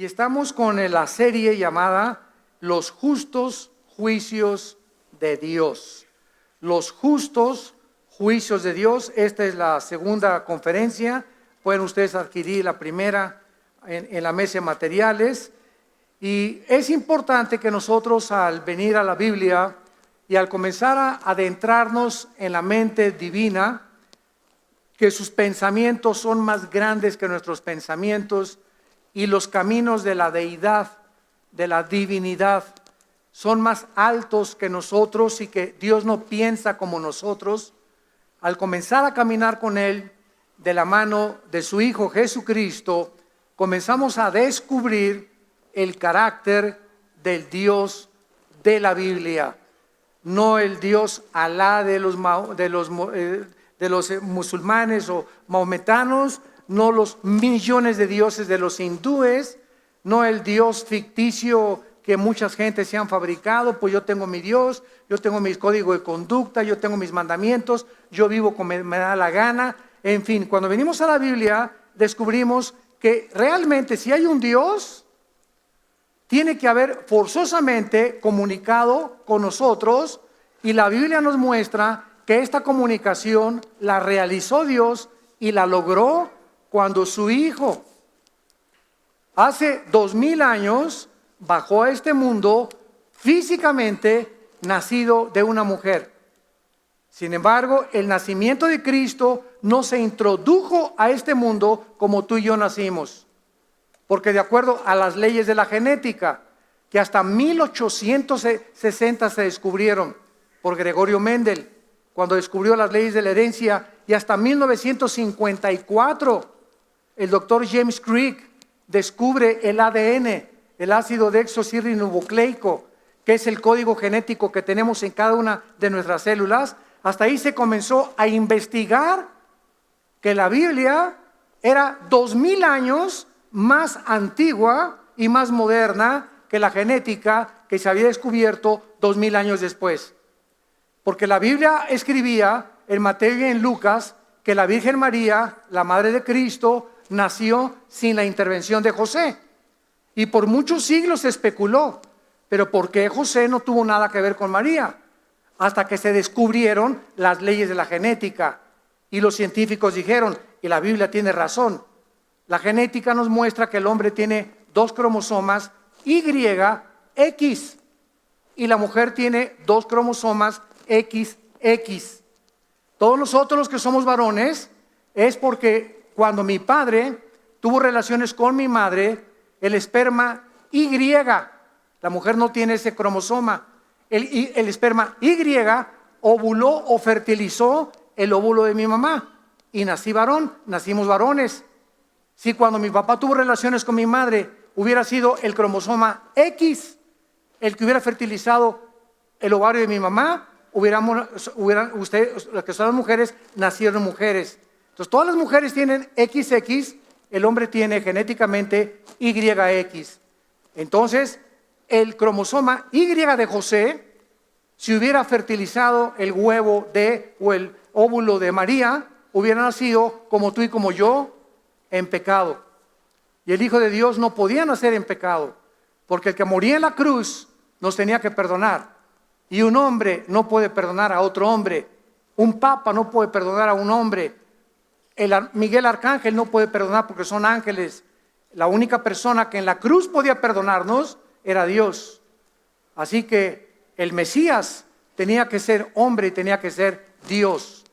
Y estamos con la serie llamada Los justos juicios de Dios. Los justos juicios de Dios. Esta es la segunda conferencia. Pueden ustedes adquirir la primera en la mesa de materiales. Y es importante que nosotros, al venir a la Biblia y al comenzar a adentrarnos en la mente divina, que sus pensamientos son más grandes que nuestros pensamientos, y los caminos de la deidad, de la divinidad, son más altos que nosotros, y que Dios no piensa como nosotros. Al comenzar a caminar con Él de la mano de su Hijo Jesucristo, comenzamos a descubrir el carácter del Dios de la Biblia, no el Dios Alá de los musulmanes o mahometanos, no los millones de dioses de los hindúes, no el Dios ficticio que muchas gentes se han fabricado. Pues yo tengo mi Dios, yo tengo mis códigos de conducta, yo tengo mis mandamientos, yo vivo como me da la gana. En fin, cuando venimos a la Biblia descubrimos que realmente si hay un Dios, tiene que haber forzosamente comunicado con nosotros, y la Biblia nos muestra que esta comunicación la realizó Dios y la logró cuando su Hijo, hace 2000 años, bajó a este mundo físicamente nacido de una mujer. Sin embargo, el nacimiento de Cristo no se introdujo a este mundo como tú y yo nacimos, porque de acuerdo a las leyes de la genética, que hasta 1860 se descubrieron por Gregorio Mendel, cuando descubrió las leyes de la herencia, y hasta 1954 el doctor James Crick descubre el ADN, el ácido desoxirribonucleico, que es el código genético que tenemos en cada una de nuestras células. Hasta ahí se comenzó a investigar que la Biblia era 2000 años más antigua y más moderna que la genética que se había descubierto 2000 años después. Porque la Biblia escribía en Mateo y en Lucas que la Virgen María, la Madre de Cristo, nació sin la intervención de José. Y por muchos siglos se especuló, pero ¿por qué José no tuvo nada que ver con María? Hasta que se descubrieron las leyes de la genética, y los científicos dijeron, y la Biblia tiene razón, la genética nos muestra que el hombre tiene 2 cromosomas YX, y la mujer tiene 2 cromosomas XX. Todos nosotros los que somos varones es porque cuando mi padre tuvo relaciones con mi madre, el esperma Y, la mujer no tiene ese cromosoma, el esperma Y ovuló o fertilizó el óvulo de mi mamá, y nací varón, nacimos varones. Si cuando mi papá tuvo relaciones con mi madre hubiera sido el cromosoma X el que hubiera fertilizado el ovario de mi mamá, ustedes, las que son las mujeres, nacieron mujeres. Entonces todas las mujeres tienen XX, el hombre tiene genéticamente YX. Entonces el cromosoma Y de José, si hubiera fertilizado el huevo o el óvulo de María, hubiera nacido como tú y como yo, en pecado. Y el Hijo de Dios no podía nacer en pecado, porque el que moría en la cruz nos tenía que perdonar. Y un hombre no puede perdonar a otro hombre. Un papa no puede perdonar a un hombre. Miguel Arcángel no puede perdonar porque son ángeles. La única persona que en la cruz podía perdonarnos era Dios. Así que el Mesías tenía que ser hombre y tenía que ser Dios,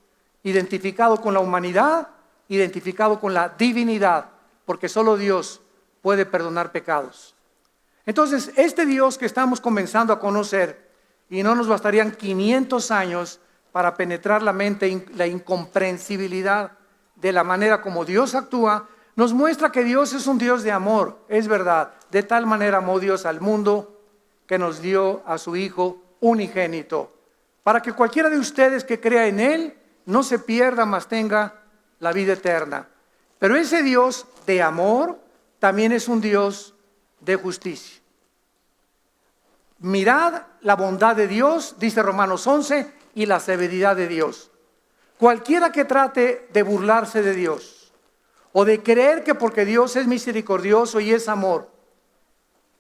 identificado con la humanidad, identificado con la divinidad, porque solo Dios puede perdonar pecados. Entonces, este Dios que estamos comenzando a conocer, y no nos bastarían 500 años para penetrar la mente, la incomprensibilidad de la manera como Dios actúa, nos muestra que Dios es un Dios de amor. Es verdad, de tal manera amó Dios al mundo que nos dio a su Hijo unigénito, para que cualquiera de ustedes que crea en Él no se pierda, mas tenga la vida eterna. Pero ese Dios de amor también es un Dios de justicia. Mirad la bondad de Dios, dice Romanos 11, y la severidad de Dios. Cualquiera que trate de burlarse de Dios, o de creer que porque Dios es misericordioso y es amor,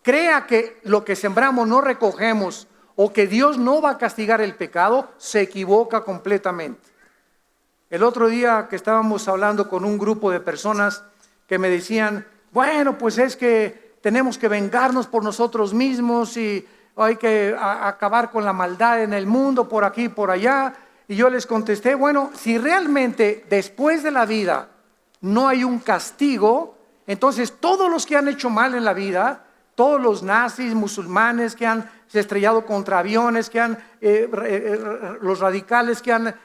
crea que lo que sembramos no recogemos o que Dios no va a castigar el pecado, se equivoca completamente. El otro día que estábamos hablando con un grupo de personas que me decían, bueno, pues es que tenemos que vengarnos por nosotros mismos y hay que acabar con la maldad en el mundo, por aquí y por allá. Y yo les contesté, bueno, si realmente después de la vida no hay un castigo, entonces todos los que han hecho mal en la vida, todos los nazis, musulmanes que han se estrellado contra aviones, que han los radicales que han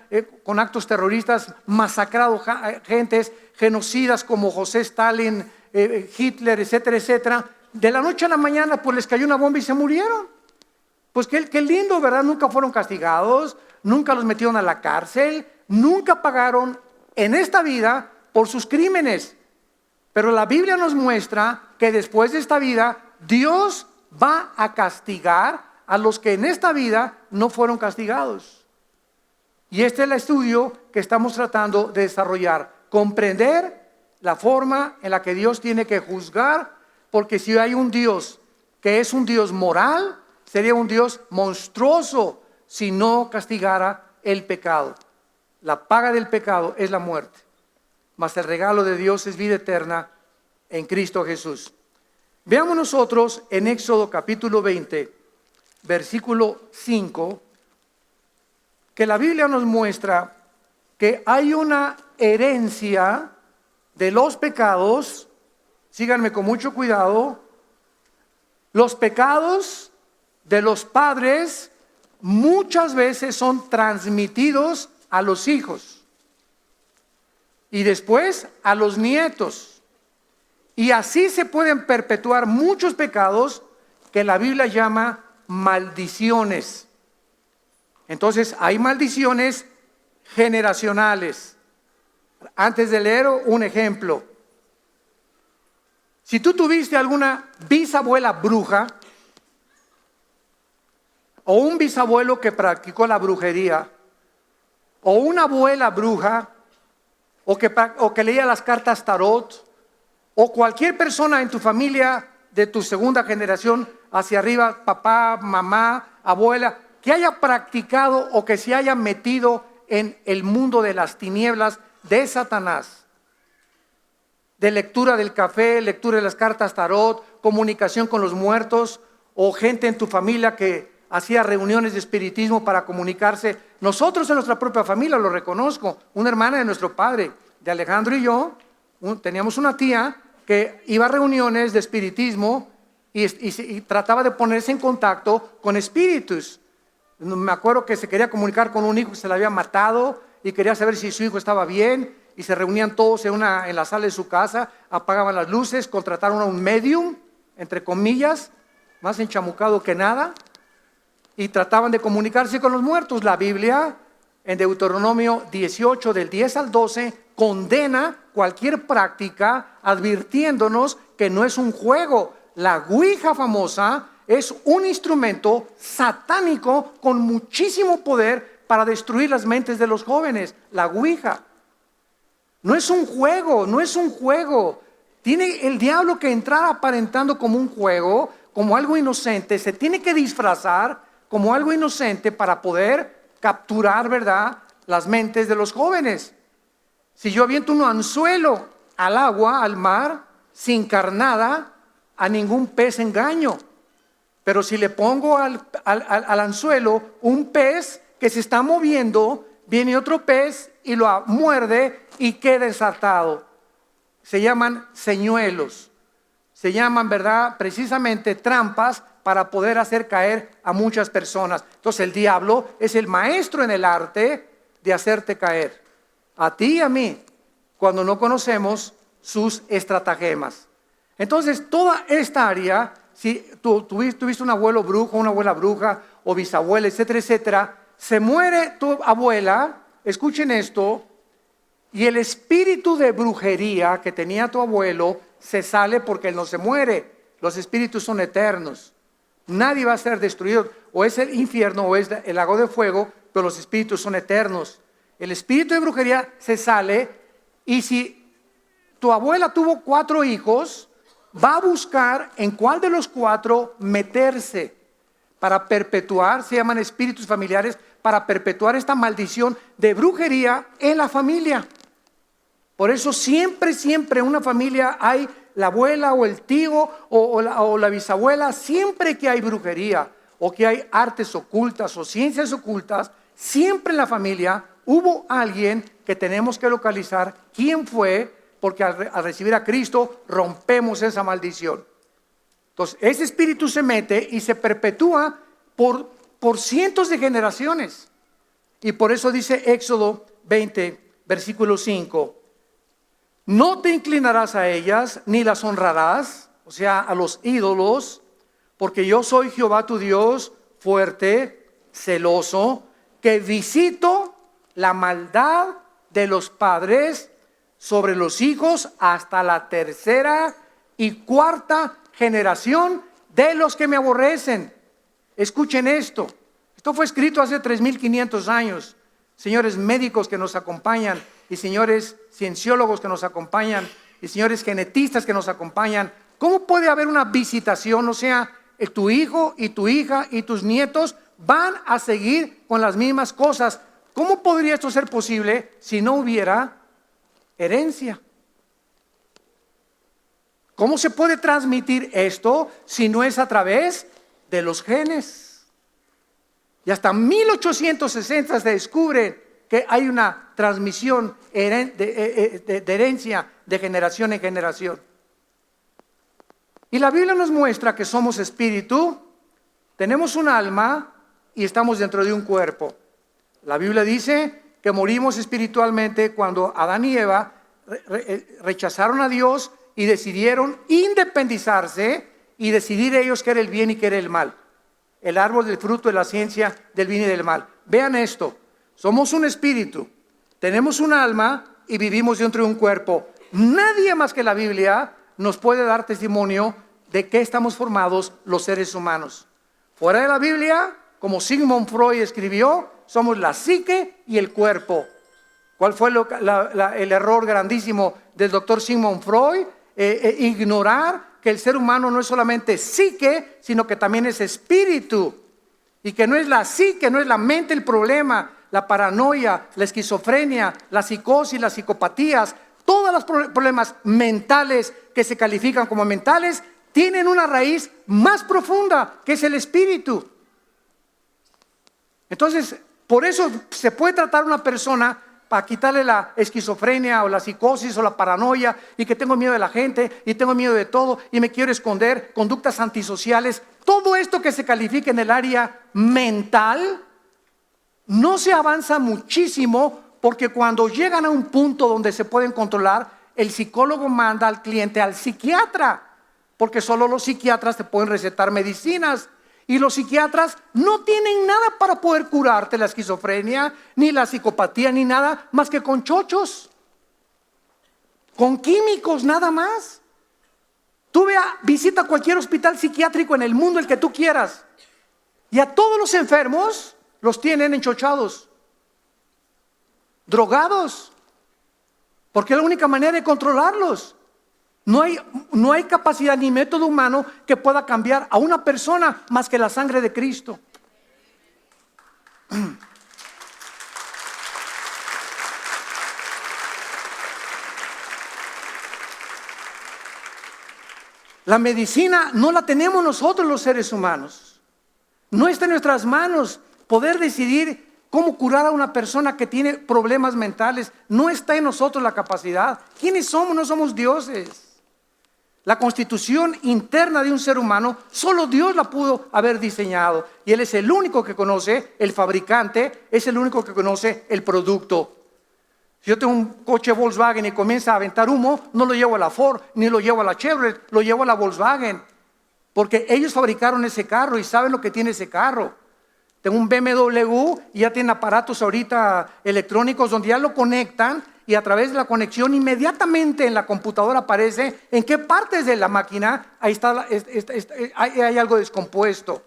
con actos terroristas masacrado gentes, genocidas como José Stalin, Hitler, etcétera, etcétera, de la noche a la mañana pues les cayó una bomba y se murieron. Pues qué lindo, ¿verdad? Nunca fueron castigados, nunca los metieron a la cárcel, nunca pagaron en esta vida por sus crímenes. Pero la Biblia nos muestra que después de esta vida Dios va a castigar a los que en esta vida no fueron castigados. Y este es el estudio que estamos tratando de desarrollar, comprender la forma en la que Dios tiene que juzgar, porque si hay un Dios que es un Dios moral, sería un Dios monstruoso si no castigara el pecado. La paga del pecado es la muerte, mas el regalo de Dios es vida eterna en Cristo Jesús. Veamos nosotros en Éxodo capítulo 20, versículo 5, que la Biblia nos muestra que hay una herencia de los pecados. Síganme con mucho cuidado. Los pecados de los padres muchas veces son transmitidos a los hijos y después a los nietos. Y así se pueden perpetuar muchos pecados que la Biblia llama maldiciones. Entonces hay maldiciones generacionales. Antes de leer un ejemplo, si tú tuviste alguna bisabuela bruja o un bisabuelo que practicó la brujería o una abuela bruja o que leía las cartas tarot, o cualquier persona en tu familia de tu segunda generación hacia arriba, papá, mamá, abuela, que haya practicado o que se haya metido en el mundo de las tinieblas de Satanás, de lectura del café, lectura de las cartas tarot, comunicación con los muertos, o gente en tu familia que hacía reuniones de espiritismo para comunicarse. Nosotros en nuestra propia familia, lo reconozco, una hermana de nuestro padre, de Alejandro y yo, teníamos una tía que iba a reuniones de espiritismo y trataba de ponerse en contacto con espíritus. Me acuerdo que se quería comunicar con un hijo que se le había matado y quería saber si su hijo estaba bien, y se reunían todos en la sala de su casa, apagaban las luces, contrataron a un medium, entre comillas, más enchamucado que nada, y trataban de comunicarse con los muertos. La Biblia en Deuteronomio 18 del 10 al 12 condena cualquier práctica, advirtiéndonos que no es un juego. La ouija famosa es un instrumento satánico con muchísimo poder para destruir las mentes de los jóvenes. La ouija no es un juego, no es un juego. Tiene el diablo que entrar aparentando como un juego, como algo inocente. Se tiene que disfrazar como algo inocente para poder capturar, ¿verdad?, las mentes de los jóvenes. Si yo aviento un anzuelo al agua, al mar, sin carnada, a ningún pez engaño. Pero si le pongo al anzuelo un pez que se está moviendo, viene otro pez y lo muerde y queda ensartado. Se llaman señuelos. Se llaman, ¿verdad?, precisamente trampas para poder hacer caer a muchas personas. Entonces el diablo es el maestro en el arte de hacerte caer, a ti y a mí, cuando no conocemos sus estratagemas. Entonces toda esta área, si tú tuviste un abuelo brujo, una abuela bruja o bisabuela, etcétera, etcétera, se muere tu abuela, escuchen esto, y el espíritu de brujería que tenía tu abuelo se sale porque él no se muere. Los espíritus son eternos. Nadie va a ser destruido. O es el infierno o es el lago de fuego, pero los espíritus son eternos. El espíritu de brujería se sale, y si tu abuela tuvo 4 hijos va a buscar en cuál de los cuatro meterse para perpetuar, se llaman espíritus familiares, para perpetuar esta maldición de brujería en la familia. Por eso siempre en una familia hay la abuela o el tío o la bisabuela. Siempre que hay brujería o que hay artes ocultas o ciencias ocultas, siempre en la familia hubo alguien que tenemos que localizar quién fue, porque al recibir a Cristo rompemos esa maldición. Entonces ese espíritu se mete y se perpetúa por cientos de generaciones. Y por eso dice Éxodo 20, versículo 5: no te inclinarás a ellas, ni las honrarás, o sea, a los ídolos, porque yo soy Jehová tu Dios, fuerte, celoso, que visito la maldad de los padres sobre los hijos hasta la tercera y cuarta generación de los que me aborrecen. Escuchen esto. Esto fue escrito hace 3,500 años. Señores médicos que nos acompañan, y señores cienciólogos que nos acompañan, y señores genetistas que nos acompañan, ¿cómo puede haber una visitación? O sea, tu hijo y tu hija y tus nietos van a seguir con las mismas cosas. ¿Cómo podría esto ser posible si no hubiera herencia? ¿Cómo se puede transmitir esto si no es a través de los genes? Y hasta 1860 se descubre que hay una transmisión de herencia de generación en generación. Y la Biblia nos muestra que somos espíritu, tenemos un alma y estamos dentro de un cuerpo. La Biblia dice que morimos espiritualmente cuando Adán y Eva rechazaron a Dios y decidieron independizarse y decidir ellos qué era el bien y qué era el mal. El árbol del fruto de la ciencia del bien y del mal. Vean esto, somos un espíritu, tenemos un alma y vivimos dentro de un cuerpo. Nadie más que la Biblia nos puede dar testimonio de qué estamos formados los seres humanos. Fuera de la Biblia, como Sigmund Freud escribió, somos la psique y el cuerpo. ¿Cuál fue el error grandísimo del doctor Sigmund Freud? Ignorar que el ser humano no es solamente psique, sino que también es espíritu. Y que no es la psique, no es la mente el problema, la paranoia, la esquizofrenia, la psicosis, las psicopatías, todos los problemas mentales que se califican como mentales, tienen una raíz más profunda, que es el espíritu. Entonces, por eso se puede tratar a una persona para quitarle la esquizofrenia o la psicosis o la paranoia, y que tengo miedo de la gente y tengo miedo de todo y me quiero esconder, conductas antisociales. Todo esto que se califica en el área mental no se avanza muchísimo, porque cuando llegan a un punto donde se pueden controlar, el psicólogo manda al cliente al psiquiatra, porque solo los psiquiatras te pueden recetar medicinas. Y los psiquiatras no tienen nada para poder curarte la esquizofrenia, ni la psicopatía, ni nada más que con chochos, con químicos, nada más. Tú visita cualquier hospital psiquiátrico en el mundo, el que tú quieras, y a todos los enfermos los tienen enchochados, drogados, porque es la única manera de controlarlos. No hay capacidad ni método humano que pueda cambiar a una persona más que la sangre de Cristo. La medicina no la tenemos nosotros los seres humanos. No está en nuestras manos poder decidir cómo curar a una persona que tiene problemas mentales. No está en nosotros la capacidad. ¿Quiénes somos? No somos dioses. La constitución interna de un ser humano, solo Dios la pudo haber diseñado. Y Él es el único que conoce, el fabricante, es el único que conoce el producto. Si yo tengo un coche Volkswagen y comienza a aventar humo, no lo llevo a la Ford, ni lo llevo a la Chevrolet, lo llevo a la Volkswagen. Porque ellos fabricaron ese carro y saben lo que tiene ese carro. Tengo un BMW y ya tienen aparatos ahorita electrónicos donde ya lo conectan, y a través de la conexión inmediatamente en la computadora aparece en qué partes de la máquina ahí está, hay algo descompuesto.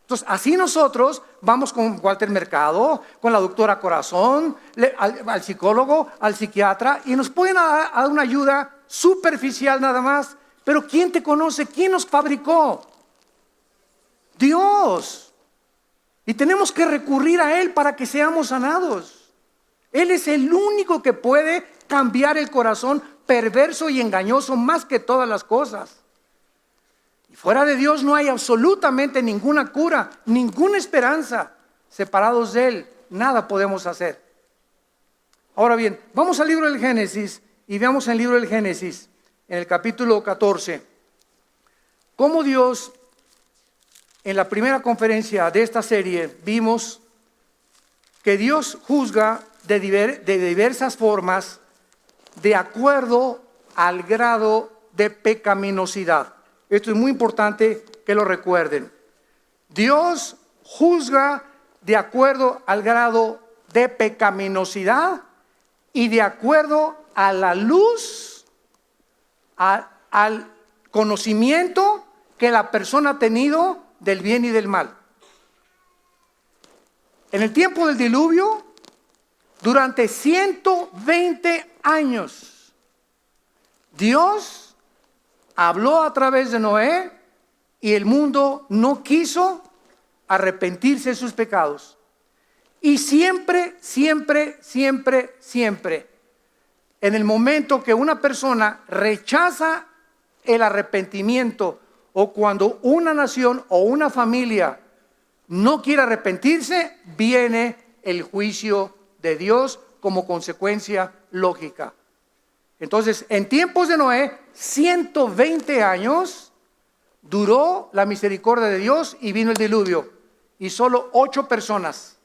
Entonces así nosotros vamos con Walter Mercado, con la doctora Corazón, al psicólogo, al psiquiatra, y nos pueden dar una ayuda superficial nada más, Pero ¿quién te conoce? ¿Quién nos fabricó? Dios. Y tenemos que recurrir a Él para que seamos sanados. Él es el único que puede cambiar el corazón perverso y engañoso más que todas las cosas. Y fuera de Dios no hay absolutamente ninguna cura, ninguna esperanza. Separados de Él, nada podemos hacer. Ahora bien, vamos al libro del Génesis y veamos en el libro del Génesis, en el capítulo 14, cómo Dios, en la primera conferencia de esta serie, vimos que Dios juzga de diversas formas de acuerdo al grado de pecaminosidad. Esto es muy importante que lo recuerden. Dios juzga de acuerdo al grado de pecaminosidad y de acuerdo a la luz, al conocimiento que la persona ha tenido del bien y del mal. En el tiempo del diluvio, durante 120 años, Dios habló a través de Noé y el mundo no quiso arrepentirse de sus pecados. Y siempre, en el momento que una persona rechaza el arrepentimiento, o cuando una nación o una familia no quiere arrepentirse, viene el juicio de Dios como consecuencia lógica. Entonces, en tiempos de Noé, 120 años duró la misericordia de Dios y vino el diluvio. Y solo 8 personas,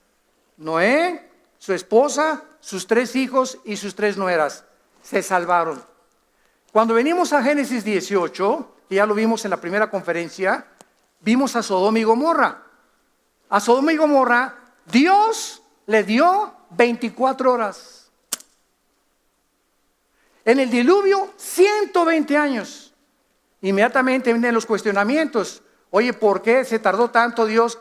Noé, su esposa, sus 3 hijos y sus 3 nueras, se salvaron. Cuando venimos a Génesis 18, que ya lo vimos en la primera conferencia, vimos a Sodoma y Gomorra. A Sodoma y Gomorra, Dios le dio 24 horas. En el diluvio, 120 años. Inmediatamente vienen los cuestionamientos. Oye, ¿por qué se tardó tanto Dios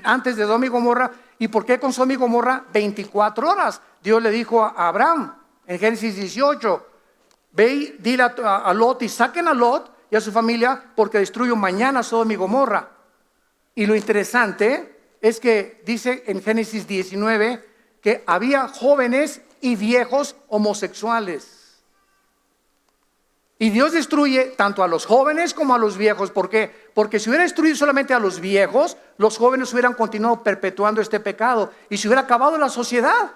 antes de Sodoma y Gomorra? ¿Y por qué con Sodoma y Gomorra 24 horas? Dios le dijo a Abraham en Génesis 18, ve y dile a Lot y saquen a Lot y a su familia porque destruyo mañana Sodoma y Gomorra. Y lo interesante es que dice en Génesis 19 que había jóvenes y viejos homosexuales. Y Dios destruye tanto a los jóvenes como a los viejos. ¿Por qué? Porque si hubiera destruido solamente a los viejos, los jóvenes hubieran continuado perpetuando este pecado y se hubiera acabado la sociedad.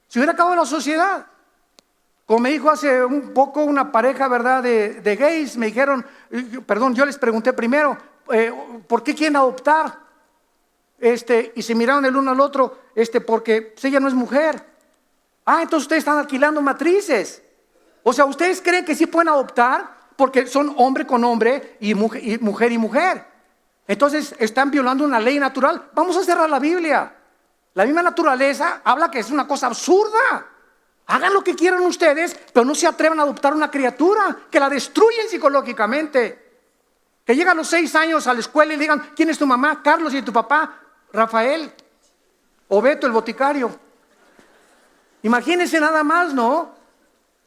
Se hubiera acabado la sociedad. Como me dijo hace un poco una pareja, ¿verdad?, de gays, me dijeron, yo les pregunté primero, ¿por qué quieren adoptar? Y se miraron el uno al otro, porque pues, ella no es mujer. Entonces ustedes están alquilando matrices. O sea, ¿ustedes creen que sí pueden adoptar? Porque son hombre con hombre y mujer y mujer. Entonces están violando una ley natural. Vamos a cerrar la Biblia. La misma naturaleza habla que es una cosa absurda. Hagan lo que quieran ustedes, pero no se atrevan a adoptar una criatura, que la destruyen psicológicamente. Que llega a los 6 años a la escuela y le digan, ¿quién es tu mamá? Carlos. ¿Y tu papá? Rafael. O Beto, el boticario. Imagínense nada más, ¿no?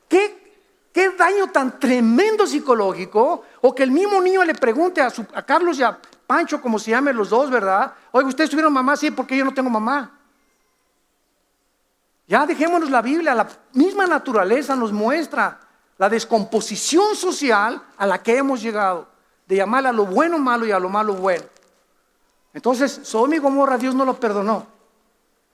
¿Qué daño tan tremendo psicológico? O que el mismo niño le pregunte a Carlos y a Pancho, como se llamen los dos, ¿verdad? Oye, ¿ustedes tuvieron mamá? Sí, porque yo no tengo mamá. Ya dejémonos la Biblia, la misma naturaleza nos muestra la descomposición social a la que hemos llegado, de llamar a lo bueno malo y a lo malo bueno. Entonces, Sodoma y Gomorra Dios no lo perdonó.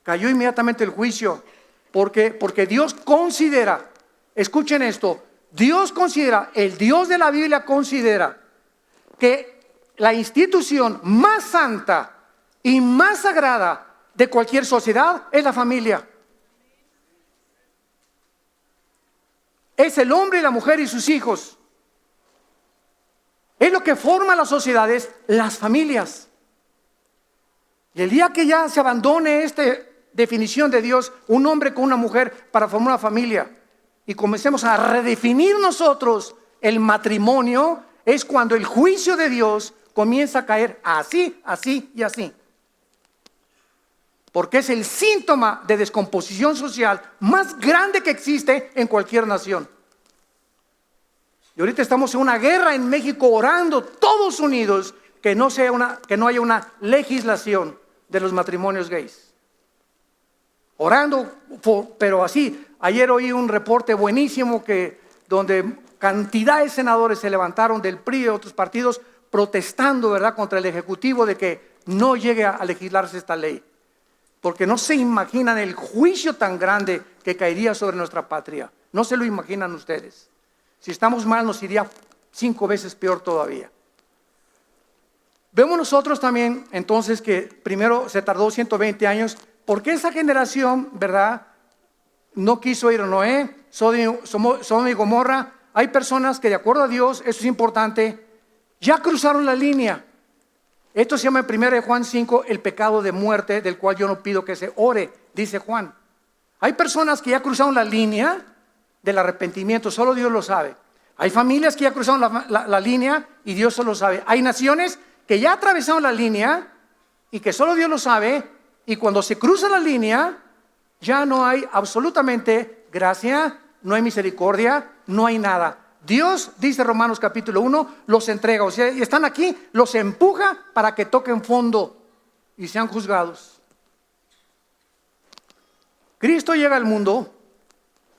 Cayó inmediatamente el juicio, porque Dios considera, escuchen esto, Dios considera, el Dios de la Biblia considera que la institución más santa y más sagrada de cualquier sociedad es la familia. Es el hombre y la mujer y sus hijos. Es lo que forma las sociedades, las familias. Y el día que ya se abandone esta definición de Dios, un hombre con una mujer para formar una familia, y comencemos a redefinir nosotros el matrimonio, es cuando el juicio de Dios comienza a caer así, así y así. Porque es el síntoma de descomposición social más grande que existe en cualquier nación. Y ahorita estamos en una guerra en México orando todos unidos que no haya una legislación de los matrimonios gays. Orando, pero así. Ayer oí un reporte buenísimo donde cantidad de senadores se levantaron del PRI y de otros partidos protestando, ¿verdad?, contra el Ejecutivo de que no llegue a legislarse esta ley. Porque no se imaginan el juicio tan grande que caería sobre nuestra patria. No se lo imaginan ustedes. Si estamos mal, nos iría 5 veces peor todavía. Vemos nosotros también entonces que primero se tardó 120 años, porque esa generación, ¿verdad?, no quiso ir a Noé, Sodoma y Gomorra. Hay personas que de acuerdo a Dios, eso es importante, ya cruzaron la línea. Esto se llama en 1 Juan 5 el pecado de muerte, del cual yo no pido que se ore, dice Juan. Hay personas que ya cruzaron la línea del arrepentimiento, solo Dios lo sabe. Hay familias que ya cruzaron la línea y Dios solo lo sabe. Hay naciones que ya atravesaron la línea y que solo Dios lo sabe, y cuando se cruza la línea ya no hay absolutamente gracia, no hay misericordia, no hay nada. Dios, dice Romanos capítulo 1, los entrega, o sea, están aquí, los empuja para que toquen fondo y sean juzgados. Cristo llega al mundo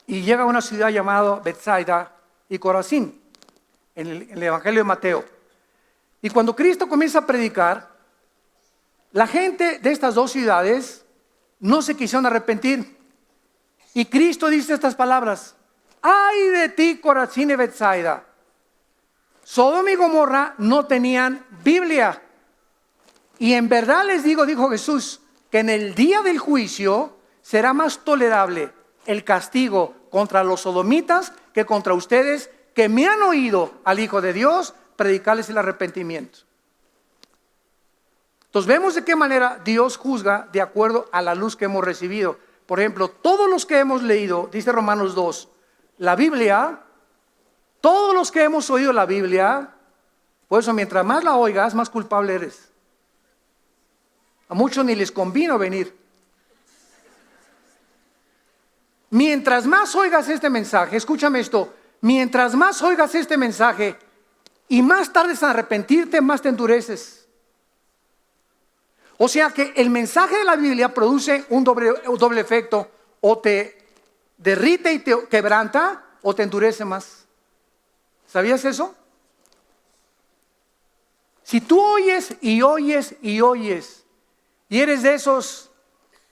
y llega a una ciudad llamada Betsaida y Corazín, en el Evangelio de Mateo. Y cuando Cristo comienza a predicar, la gente de estas dos ciudades no se quisieron arrepentir. Y Cristo dice estas palabras: ay de ti, Corazín y Betsaida. Sodoma y Gomorra no tenían Biblia. Y en verdad les digo, dijo Jesús, que en el día del juicio será más tolerable el castigo contra los sodomitas que contra ustedes, que me han oído al Hijo de Dios predicarles el arrepentimiento. Entonces vemos de qué manera Dios juzga de acuerdo a la luz que hemos recibido. Por ejemplo, todos los que hemos leído, dice Romanos 2, la Biblia, todos los que hemos oído la Biblia, por eso mientras más la oigas, más culpable eres. A muchos ni les convino venir. Mientras más oigas este mensaje, escúchame esto, mientras más oigas este mensaje y más tardes en arrepentirte, más te endureces. O sea que el mensaje de la Biblia produce un doble efecto: o te derrite y te quebranta, o te endurece más. ¿Sabías eso? Si tú oyes y oyes y oyes y eres de esos,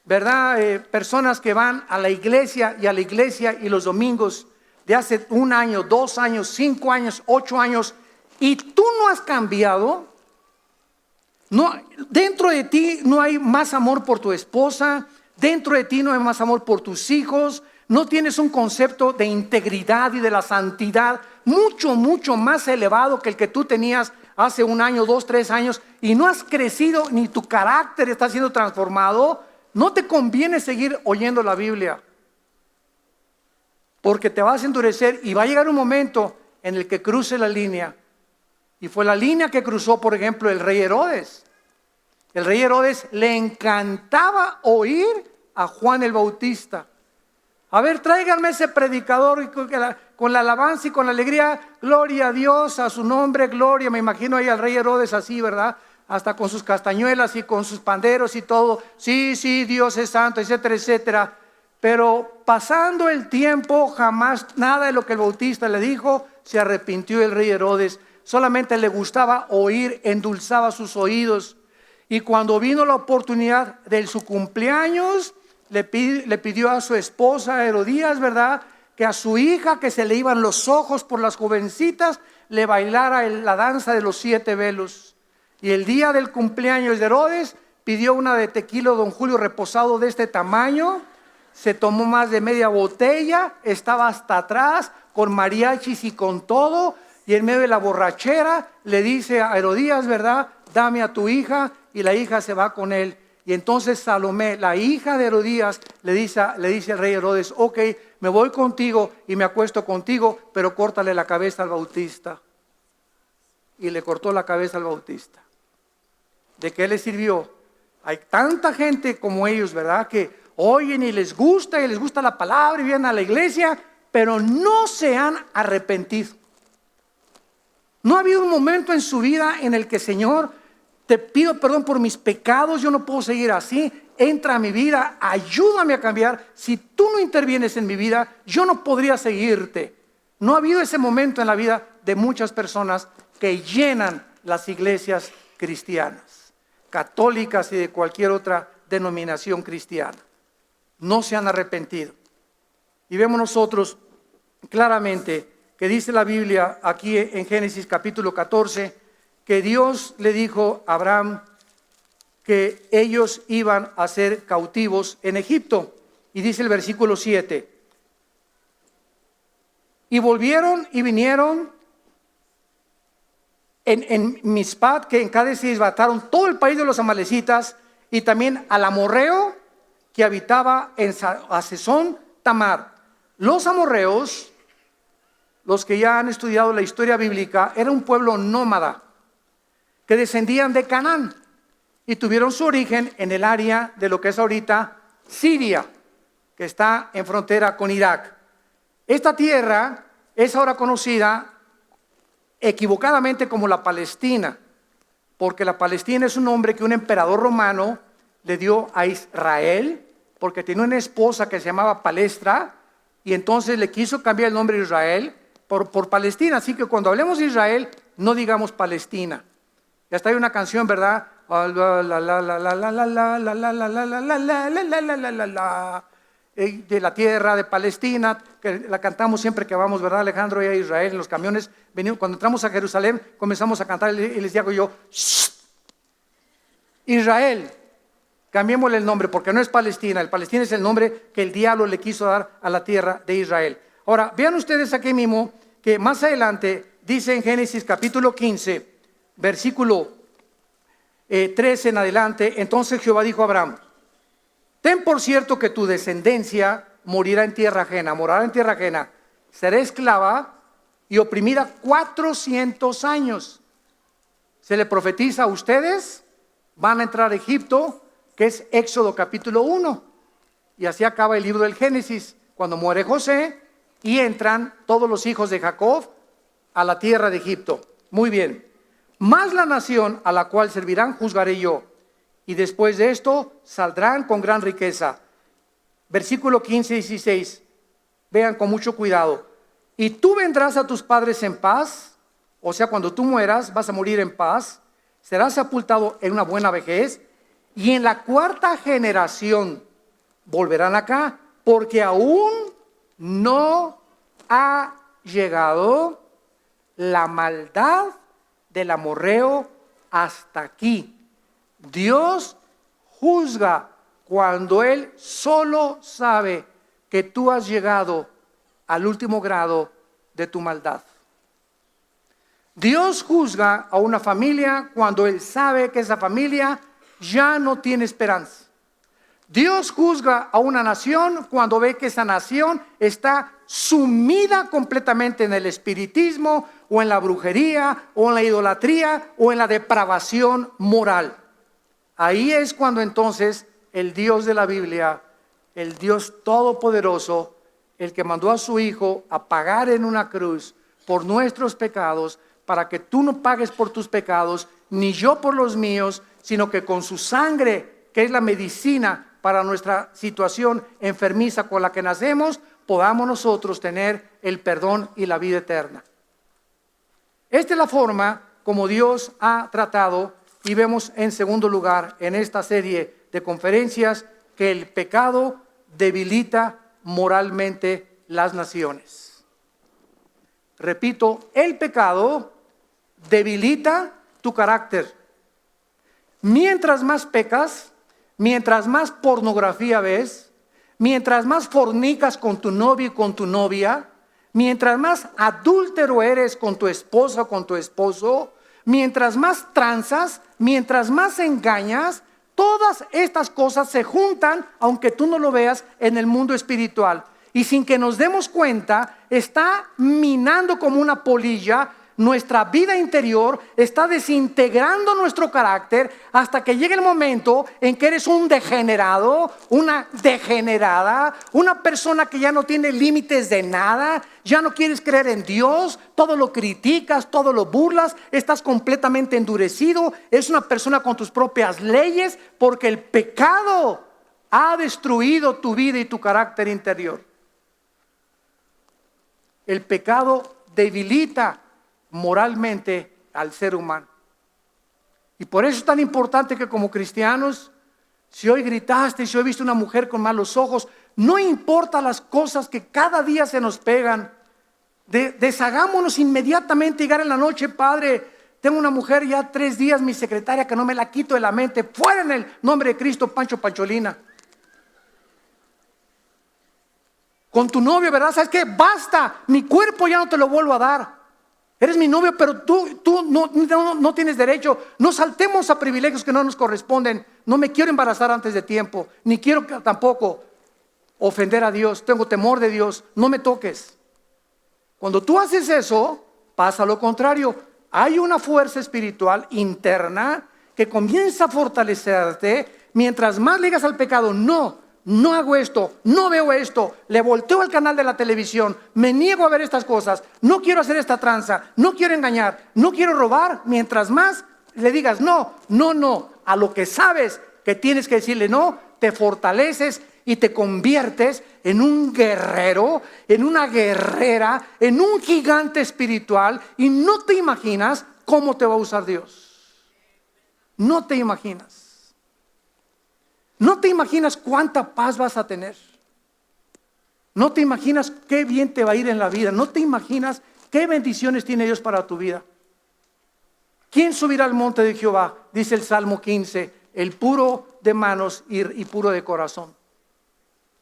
¿verdad?, personas que van a la iglesia y los domingos de hace 1 año, 2 años, 5 años, 8 años, y tú no has cambiado, dentro de ti no hay más amor por tu esposa, dentro de ti no hay más amor por tus hijos, no tienes un concepto de integridad y de la santidad mucho, mucho más elevado que el que tú tenías hace 1 año, 2, 3 años, y no has crecido ni tu carácter está siendo transformado, no te conviene seguir oyendo la Biblia, porque te vas a endurecer y va a llegar un momento en el que cruce la línea. Y fue la línea que cruzó, por ejemplo, el rey Herodes. El rey Herodes le encantaba oír a Juan el Bautista. A ver, tráiganme ese predicador con la alabanza y con la alegría, gloria a Dios, a su nombre, gloria. Me imagino ahí al rey Herodes así, ¿verdad? Hasta con sus castañuelas y con sus panderos y todo. Sí, sí, Dios es santo, etcétera, etcétera. Pero pasando el tiempo, jamás nada de lo que el Bautista le dijo se arrepintió el rey Herodes. Solamente le gustaba oír, endulzaba sus oídos. Y cuando vino la oportunidad de su cumpleaños, le pidió a su esposa Herodías, ¿verdad?, que a su hija, que se le iban los ojos por las jovencitas, le bailara la danza de los 7 velos. Y el día del cumpleaños de Herodes, pidió una de tequila Don Julio reposado de este tamaño, se tomó más de media botella, estaba hasta atrás, con mariachis y con todo, y en medio de la borrachera le dice a Herodías, ¿verdad?, dame a tu hija, y la hija se va con él. Y entonces Salomé, la hija de Herodías, le dice al rey Herodes: ok, me voy contigo y me acuesto contigo, pero córtale la cabeza al Bautista. Y le cortó la cabeza al Bautista. ¿De qué le sirvió? Hay tanta gente como ellos, ¿verdad?, que oyen y les gusta la palabra y vienen a la iglesia, pero no se han arrepentido. ¿No ha habido un momento en su vida en el que, Señor, te pido perdón por mis pecados, yo no puedo seguir así, entra a mi vida, ayúdame a cambiar? Si tú no intervienes en mi vida, yo no podría seguirte. No ha habido ese momento en la vida de muchas personas que llenan las iglesias cristianas, católicas y de cualquier otra denominación cristiana. No se han arrepentido. Y vemos nosotros claramente que dice la Biblia aquí en Génesis capítulo 14, que Dios le dijo a Abraham que ellos iban a ser cautivos en Egipto. Y dice el versículo 7, y volvieron y vinieron en Mizpat, que en Cades se desbataron todo el país de los amalecitas, y también al amorreo que habitaba en Hasezón Tamar. Los amorreos, los que ya han estudiado la historia bíblica, era un pueblo nómada que descendían de Canaán y tuvieron su origen en el área de lo que es ahorita Siria, que está en frontera con Irak. Esta tierra es ahora conocida equivocadamente como la Palestina, porque la Palestina es un nombre que un emperador romano le dio a Israel, porque tenía una esposa que se llamaba Palestra, y entonces le quiso cambiar el nombre de Israel por Palestina. Así que cuando hablemos de Israel, no digamos Palestina. Y hasta hay una canción, ¿verdad? De la tierra de Palestina, que la cantamos siempre que vamos, ¿verdad, Alejandro? Y a Israel en los camiones, cuando entramos a Jerusalén, comenzamos a cantar y les digo yo, ¡shh! Israel, cambiémosle el nombre porque no es Palestina. El Palestina es el nombre que el diablo le quiso dar a la tierra de Israel. Ahora, vean ustedes aquí mismo que más adelante dice en Génesis capítulo 15, versículo 13 en adelante, entonces Jehová dijo a Abraham, ten por cierto que tu descendencia morirá en tierra ajena, morará en tierra ajena, será esclava y oprimida 400 años. Se le profetiza a ustedes, van a entrar a Egipto, que es Éxodo capítulo 1. Y así acaba el libro del Génesis, cuando muere José y entran todos los hijos de Jacob a la tierra de Egipto. Muy bien. Más la nación a la cual servirán juzgaré yo, y después de esto saldrán con gran riqueza. Versículo 15 y 16, vean con mucho cuidado. Y tú vendrás a tus padres en paz, o sea, cuando tú mueras vas a morir en paz, serás sepultado en una buena vejez, y en la cuarta generación volverán acá, porque aún no ha llegado la maldad del amorreo hasta aquí. Dios juzga cuando Él solo sabe que tú has llegado al último grado de tu maldad. Dios juzga a una familia cuando Él sabe que esa familia ya no tiene esperanza. Dios juzga a una nación cuando ve que esa nación está sumida completamente en el espiritismo o en la brujería o en la idolatría o en la depravación moral. Ahí es cuando entonces el Dios de la Biblia, el Dios todopoderoso, el que mandó a su Hijo a pagar en una cruz por nuestros pecados, para que tú no pagues por tus pecados, ni yo por los míos, sino que con su sangre, que es la medicina para nuestra situación enfermiza con la que nacemos, podamos nosotros tener el perdón y la vida eterna. Esta es la forma como Dios ha tratado, y vemos en segundo lugar en esta serie de conferencias que el pecado debilita moralmente las naciones. Repito, el pecado debilita tu carácter. Mientras más pecas, mientras más pornografía ves, mientras más fornicas con tu novio y con tu novia, mientras más adúltero eres con tu esposa o con tu esposo, mientras más tranzas, mientras más engañas, todas estas cosas se juntan, aunque tú no lo veas, en el mundo espiritual. Y sin que nos demos cuenta, está minando como una polilla nuestra vida interior está desintegrando nuestro carácter hasta que llegue el momento en que eres un degenerado, una degenerada, una persona que ya no tiene límites de nada, ya no quieres creer en Dios, todo lo criticas, todo lo burlas, estás completamente endurecido, eres una persona con tus propias leyes porque el pecado ha destruido tu vida y tu carácter interior. El pecado debilita moralmente al ser humano. Y por eso es tan importante que como cristianos, si hoy gritaste, si hoy viste una mujer con malos ojos, no importa las cosas que cada día se nos pegan, deshagámonos inmediatamente. Llegar en la noche: Padre, tengo una mujer ya 3 días, mi secretaria, que no me la quito de la mente, fuera en el nombre de Cristo, Pancho Pancholina. Con tu novio, ¿verdad? ¿Sabes qué? Basta, mi cuerpo ya no te lo vuelvo a dar. Eres mi novio, pero tú no tienes derecho. No saltemos a privilegios que no nos corresponden. No me quiero embarazar antes de tiempo, ni quiero tampoco ofender a Dios. Tengo temor de Dios, no me toques. Cuando tú haces eso, pasa lo contrario. Hay una fuerza espiritual interna que comienza a fortalecerte. Mientras más le digas al pecado: no hago esto, no veo esto, le volteo al canal de la televisión, me niego a ver estas cosas, no quiero hacer esta tranza, no quiero engañar, no quiero robar. Mientras más le digas no a lo que sabes que tienes que decirle no, te fortaleces y te conviertes en un guerrero, en una guerrera, en un gigante espiritual, y no te imaginas cómo te va a usar Dios. No te imaginas. No te imaginas cuánta paz vas a tener. No te imaginas qué bien te va a ir en la vida. No te imaginas qué bendiciones tiene Dios para tu vida. ¿Quién subirá al monte de Jehová? Dice el Salmo 15, el puro de manos y puro de corazón.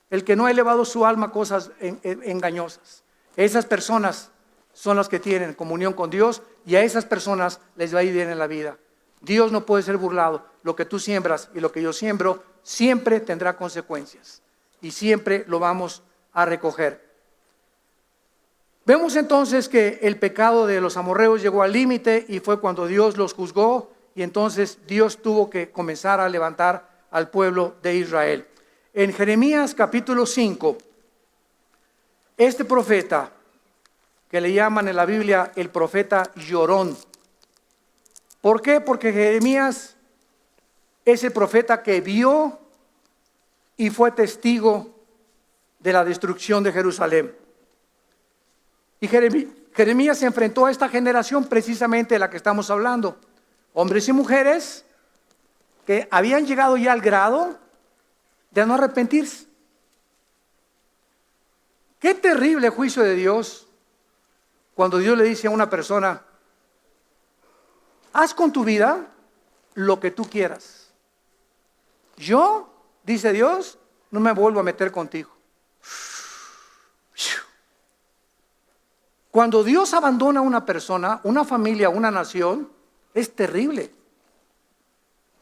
El que no ha elevado su alma a cosas engañosas. Esas personas son las que tienen comunión con Dios, y a esas personas les va a ir bien en la vida. Dios no puede ser burlado. Lo que tú siembras y lo que yo siembro siempre tendrá consecuencias, y siempre lo vamos a recoger. Vemos entonces que el pecado de los amorreos llegó al límite, y fue cuando Dios los juzgó, y entonces Dios tuvo que comenzar a levantar al pueblo de Israel. En Jeremías capítulo 5, este profeta, que le llaman en la Biblia el profeta llorón. ¿Por qué? Porque Jeremías es el profeta que vio y fue testigo de la destrucción de Jerusalén. Y Jeremías se enfrentó a esta generación precisamente de la que estamos hablando. Hombres y mujeres que habían llegado ya al grado de no arrepentirse. Qué terrible juicio de Dios cuando Dios le dice a una persona: haz con tu vida lo que tú quieras. Yo, dice Dios, no me vuelvo a meter contigo. Cuando Dios abandona a una persona, una familia, una nación, es terrible.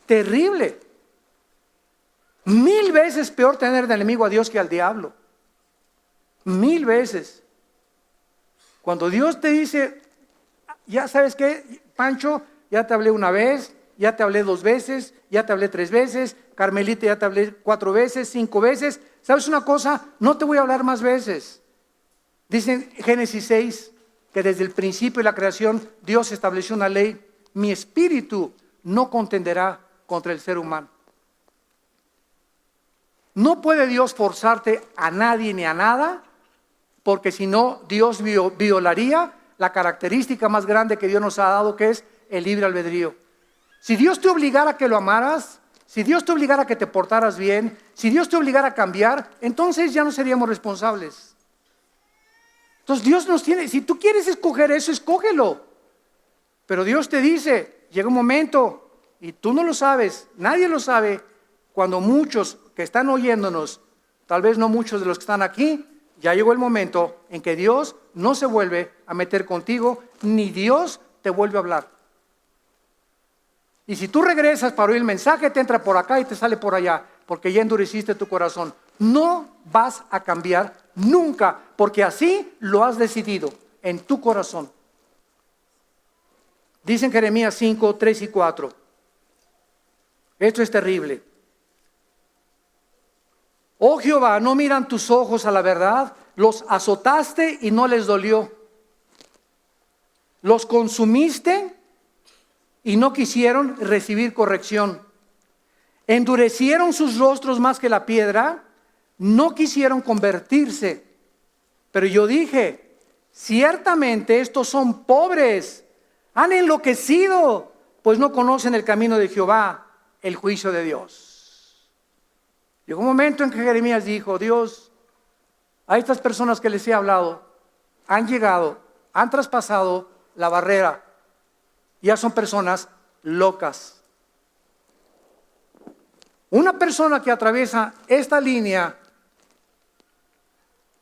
Terrible. 1000 veces peor tener de enemigo a Dios que al diablo. 1000 veces. Cuando Dios te dice: ya sabes qué, Pancho, ya te hablé una vez, ya te hablé 2 veces, ya te hablé 3 veces, Carmelita, ya te hablé 4 veces, 5 veces. ¿Sabes una cosa? No te voy a hablar más veces. Dice en Génesis 6 que desde el principio de la creación Dios estableció una ley: mi espíritu no contenderá contra el ser humano. No puede Dios forzarte a nadie ni a nada, porque si no, Dios violaría la característica más grande que Dios nos ha dado, que es el libre albedrío. Si Dios te obligara a que lo amaras, si Dios te obligara a que te portaras bien, si Dios te obligara a cambiar, entonces ya no seríamos responsables. Entonces Dios nos tiene, si tú quieres escoger eso, escógelo. Pero Dios te dice, llega un momento, y tú no lo sabes, nadie lo sabe, cuando muchos que están oyéndonos, tal vez no muchos de los que están aquí, ya llegó el momento en que Dios no se vuelve a meter contigo, ni Dios te vuelve a hablar. Y si tú regresas para oír el mensaje, te entra por acá y te sale por allá, porque ya endureciste tu corazón. No vas a cambiar nunca, porque así lo has decidido en tu corazón. Dicen Jeremías 5, 3 y 4. Esto es terrible. Oh Jehová, ¿no miran tus ojos a la verdad? Los azotaste y no les dolió. Los consumiste y no quisieron recibir corrección. Endurecieron sus rostros más que la piedra, no quisieron convertirse. Pero yo dije, ciertamente estos son pobres, han enloquecido, pues no conocen el camino de Jehová, el juicio de Dios. Llegó un momento en que Jeremías dijo, Dios, a estas personas que les he hablado, han llegado, han traspasado la barrera, ya son personas locas. Una persona que atraviesa esta línea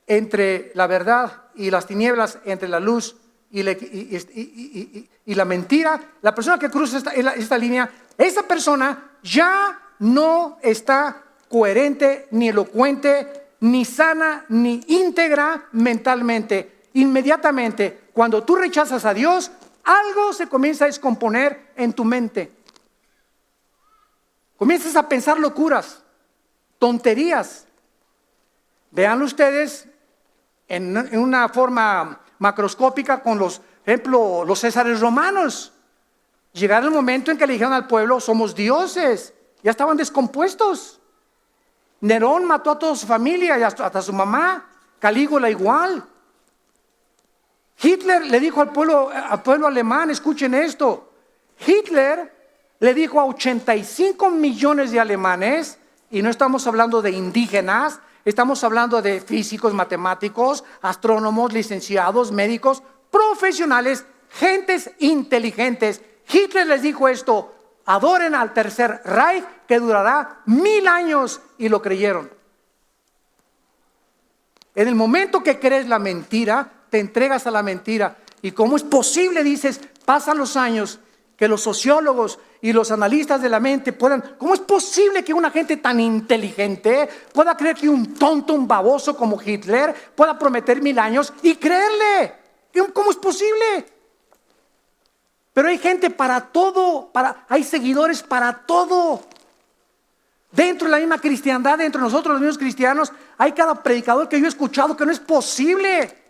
entre la verdad y las tinieblas, entre la luz y la mentira, la persona que cruza esta línea, esa persona ya no está coherente, ni elocuente, ni sana, ni íntegra mentalmente. Inmediatamente, cuando tú rechazas a Dios, algo se comienza a descomponer en tu mente. Comienzas a pensar locuras, tonterías. Vean ustedes en una forma macroscópica con los césares romanos. Llegaron el momento en que le dijeron al pueblo, somos dioses. Ya estaban descompuestos. Nerón mató a toda su familia y hasta su mamá. Calígula igual. Hitler le dijo al pueblo alemán, escuchen esto. Hitler le dijo a 85 millones de alemanes, y no estamos hablando de indígenas, estamos hablando de físicos, matemáticos, astrónomos, licenciados, médicos, profesionales, gentes inteligentes. Hitler les dijo esto, adoren al tercer Reich que durará 1000 años, y lo creyeron. En el momento que crees la mentira, te entregas a la mentira. ¿Y cómo es posible, dices, pasan los años, que los sociólogos y los analistas de la mente cómo es posible que una gente tan inteligente pueda creer que un tonto, un baboso como Hitler pueda prometer 1000 años y creerle? ¿Cómo es posible? Pero hay gente para todo, hay seguidores para todo. Dentro de la misma cristiandad, dentro de nosotros los mismos cristianos, hay cada predicador que yo he escuchado que no es posible.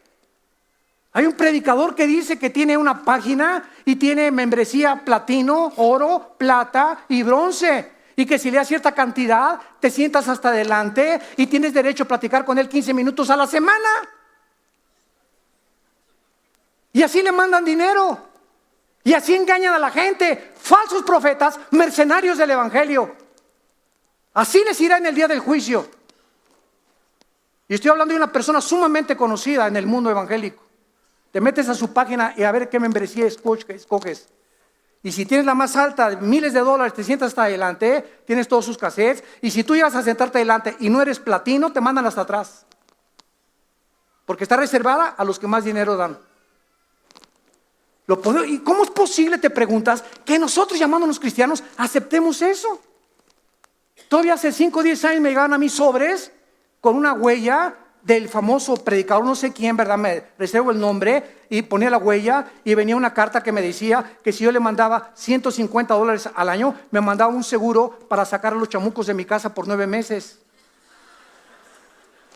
Hay un predicador que dice que tiene una página y tiene membresía platino, oro, plata y bronce. Y que si le das cierta cantidad, te sientas hasta adelante y tienes derecho a platicar con él 15 minutos a la semana. Y así le mandan dinero. Y así engañan a la gente. Falsos profetas, mercenarios del evangelio. Así les irá en el día del juicio. Y estoy hablando de una persona sumamente conocida en el mundo evangélico. Te metes a su página y a ver qué membresía escoges. Y si tienes la más alta, miles de dólares, te sientas hasta adelante, tienes todos sus cassettes. Y si tú llegas a sentarte adelante y no eres platino, te mandan hasta atrás. Porque está reservada a los que más dinero dan. ¿Y cómo es posible, te preguntas, que nosotros llamándonos cristianos aceptemos eso? Todavía hace 5 o 10 años me llegaban a mí sobres con una huella del famoso predicador, no sé quién, ¿verdad? Me reservo el nombre, y ponía la huella y venía una carta que me decía que si yo le mandaba $150 al año, me mandaba un seguro para sacar a los chamucos de mi casa por 9 meses.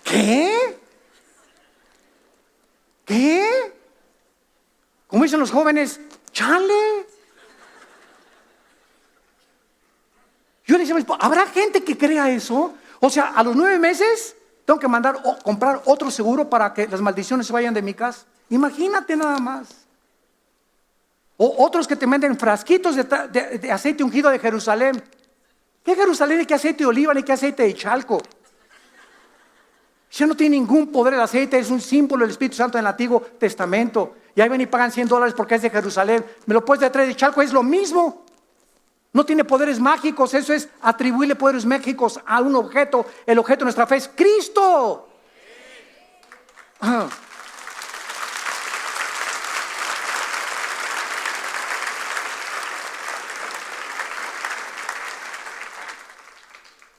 ¿Qué? Como dicen los jóvenes, chale. Yo le decía, ¿habrá gente que crea eso? O sea, a los 9 meses tengo que comprar otro seguro para que las maldiciones se vayan de mi casa. Imagínate nada más. O otros que te venden frasquitos de aceite ungido de Jerusalén. ¿Qué Jerusalén ni qué aceite de oliva ni qué aceite de chalco? Ya no tiene ningún poder el aceite, es un símbolo del Espíritu Santo en el Antiguo Testamento. Y ahí ven y pagan $100 porque es de Jerusalén. Me lo puedes traer de chalco, es lo mismo. No tiene poderes mágicos, eso es atribuirle poderes mágicos a un objeto. El objeto de nuestra fe es Cristo.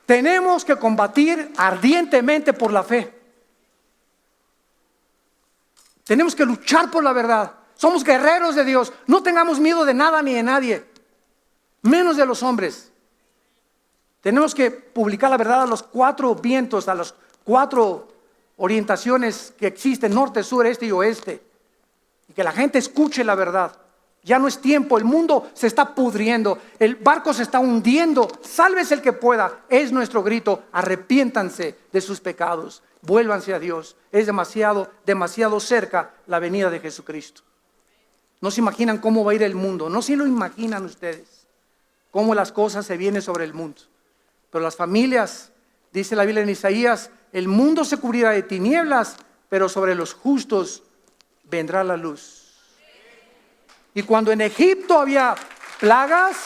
Tenemos que combatir ardientemente por la fe. Tenemos que luchar por la verdad. Somos guerreros de Dios. No tengamos miedo de nada ni de nadie, menos de los hombres. Tenemos que publicar la verdad a los 4 vientos, a las 4 orientaciones que existen: norte, sur, este y oeste. Y que la gente escuche la verdad. Ya no es tiempo, el mundo se está pudriendo, el barco se está hundiendo. Sálvese el que pueda, es nuestro grito. Arrepiéntanse de sus pecados, vuélvanse a Dios. Es demasiado cerca la venida de Jesucristo. No se imaginan cómo va a ir el mundo, no se lo imaginan ustedes, cómo las cosas se vienen sobre el mundo. Pero las familias, dice la Biblia en Isaías, el mundo se cubrirá de tinieblas, pero sobre los justos vendrá la luz. Y cuando en Egipto había plagas,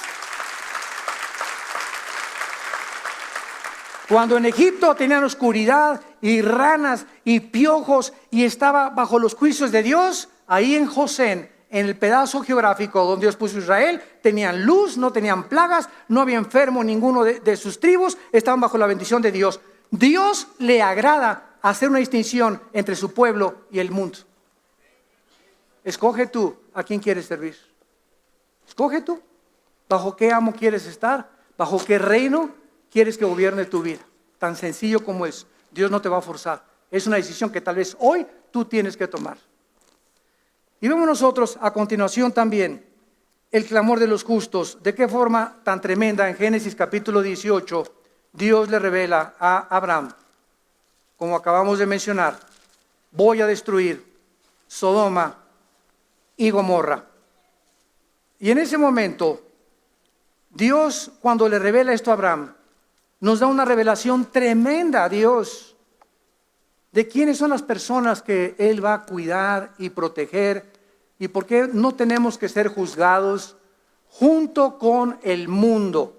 cuando en Egipto tenían oscuridad y ranas y piojos y estaba bajo los juicios de Dios, ahí en Gosén, en el pedazo geográfico donde Dios puso a Israel, tenían luz, no tenían plagas, no había enfermo ninguno de sus tribus, estaban bajo la bendición de Dios. Dios le agrada hacer una distinción entre su pueblo y el mundo. Escoge tú a quién quieres servir. Escoge tú. ¿Bajo qué amo quieres estar? ¿Bajo qué reino quieres que gobierne tu vida? Tan sencillo como es. Dios no te va a forzar. Es una decisión que tal vez hoy tú tienes que tomar. Y vemos nosotros a continuación también el clamor de los justos. ¿De qué forma tan tremenda? En Génesis capítulo 18, Dios le revela a Abraham, como acabamos de mencionar: voy a destruir Sodoma y Gomorra. Y en ese momento, Dios, cuando le revela esto a Abraham, nos da una revelación tremenda a Dios de quiénes son las personas que Él va a cuidar y proteger, y por qué no tenemos que ser juzgados junto con el mundo.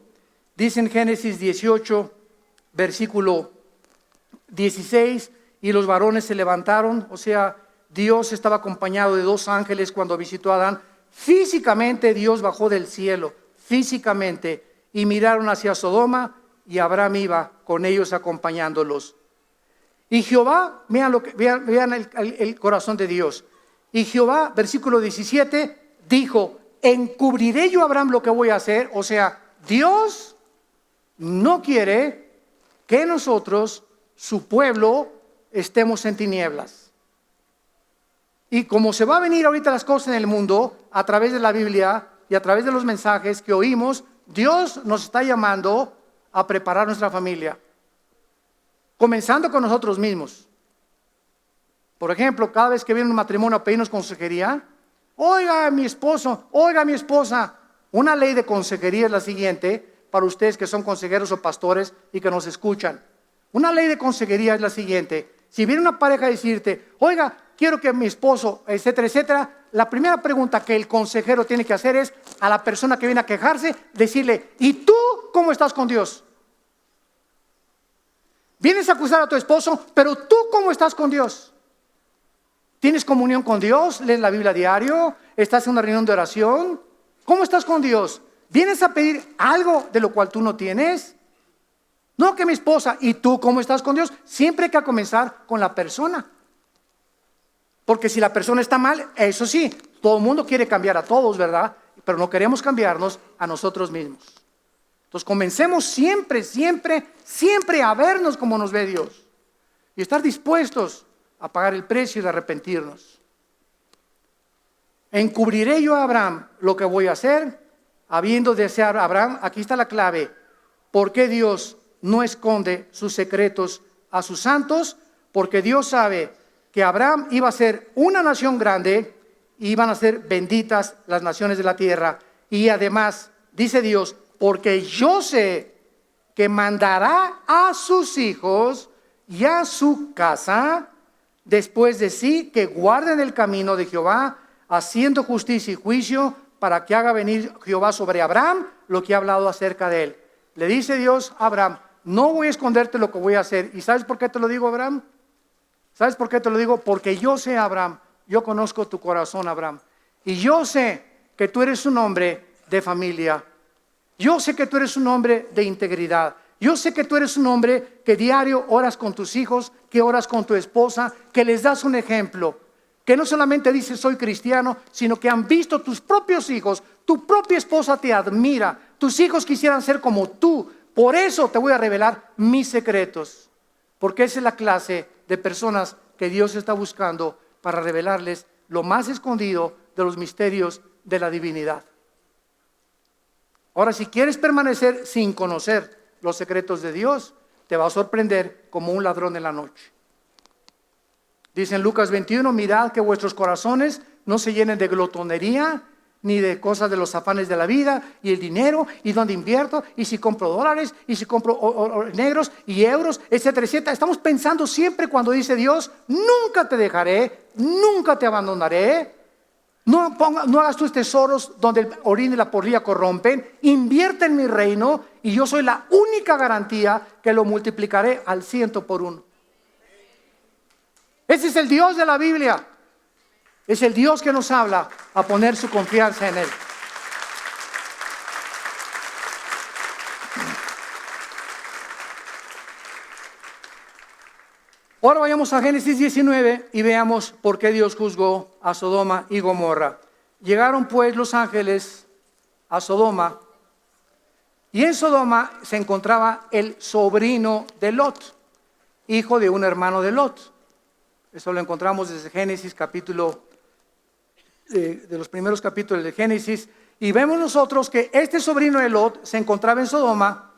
Dice en Génesis 18, versículo 16, y los varones se levantaron, o sea, Dios estaba acompañado de 2 ángeles cuando visitó a Adán. Físicamente Dios bajó del cielo, físicamente, y miraron hacia Sodoma, y Abraham iba con ellos acompañándolos. Y Jehová, vean el corazón de Dios. Y Jehová, versículo 17, dijo: encubriré yo a Abraham lo que voy a hacer. O sea, Dios no quiere que nosotros, su pueblo, estemos en tinieblas. Y como se va a venir ahorita las cosas en el mundo, a través de la Biblia y a través de los mensajes que oímos, Dios nos está llamando a preparar nuestra familia, comenzando con nosotros mismos. Por ejemplo, cada vez que viene un matrimonio a pedirnos consejería: oiga mi esposo, oiga mi esposa. Una ley de consejería es la siguiente, para ustedes que son consejeros o pastores y que nos escuchan. Una ley de consejería es la siguiente: si viene una pareja a decirte, oiga, quiero que mi esposo, etcétera, etcétera, la primera pregunta que el consejero tiene que hacer es a la persona que viene a quejarse, decirle: ¿y tú cómo estás con Dios? Vienes a acusar a tu esposo, pero tú ¿cómo estás con Dios? ¿Tienes comunión con Dios? ¿Lees la Biblia diario? ¿Estás en una reunión de oración? ¿Cómo estás con Dios? ¿Vienes a pedir algo de lo cual tú no tienes? No que mi esposa, ¿y tú cómo estás con Dios? Siempre hay que comenzar con la persona. Porque si la persona está mal, eso sí, todo el mundo quiere cambiar a todos, ¿verdad? Pero no queremos cambiarnos a nosotros mismos. Entonces comencemos siempre a vernos como nos ve Dios. Y estar dispuestos a pagar el precio de arrepentirnos. Encubriré yo a Abraham lo que voy a hacer, habiendo deseado a Abraham. Aquí está la clave. ¿Por qué Dios no esconde sus secretos a sus santos? Porque Dios sabe que Abraham iba a ser una nación grande y iban a ser benditas las naciones de la tierra. Y además, dice Dios, porque yo sé que mandará a sus hijos y a su casa después de sí, que guarden el camino de Jehová, haciendo justicia y juicio, para que haga venir Jehová sobre Abraham lo que ha hablado acerca de él. Le dice Dios a Abraham: no voy a esconderte lo que voy a hacer. ¿Y sabes por qué te lo digo, Abraham? ¿Sabes por qué te lo digo? Porque yo sé, Abraham, yo conozco tu corazón, Abraham, y yo sé que tú eres un hombre de familia. Yo sé que tú eres un hombre de integridad. Yo sé que tú eres un hombre que diario oras con tus hijos, que oras con tu esposa, que les das un ejemplo. que no solamente dice soy cristiano, sino que han visto tus propios hijos, tu propia esposa te admira, tus hijos quisieran ser como tú. Por eso te voy a revelar mis secretos, porque esa es la clase de personas que Dios está buscando para revelarles lo más escondido de los misterios de la divinidad. Ahora, si quieres permanecer sin conocer los secretos de Dios, te va a sorprender como un ladrón en la noche. Dice en Lucas 21, mirad que vuestros corazones no se llenen de glotonería, ni de cosas de los afanes de la vida, y el dinero, y dónde invierto, y si compro dólares, y si compro negros, y euros, etcétera, etcétera. Estamos pensando siempre cuando dice Dios, nunca te dejaré, nunca te abandonaré. No hagas tus tesoros donde el orín y la polilla corrompen. Invierte en mi reino, y yo soy la única garantía que lo multiplicaré al 100 por 1. Ese es el Dios de la Biblia. Es el Dios que nos habla a poner su confianza en Él. Ahora vayamos a Génesis 19 y veamos por qué Dios juzgó a Sodoma y Gomorra. Llegaron pues los ángeles a Sodoma, y en Sodoma se encontraba el sobrino de Lot, hijo de un hermano de Lot. Eso lo encontramos desde Génesis capítulo, de los primeros capítulos de Génesis. Y vemos nosotros que este sobrino de Lot se encontraba en Sodoma,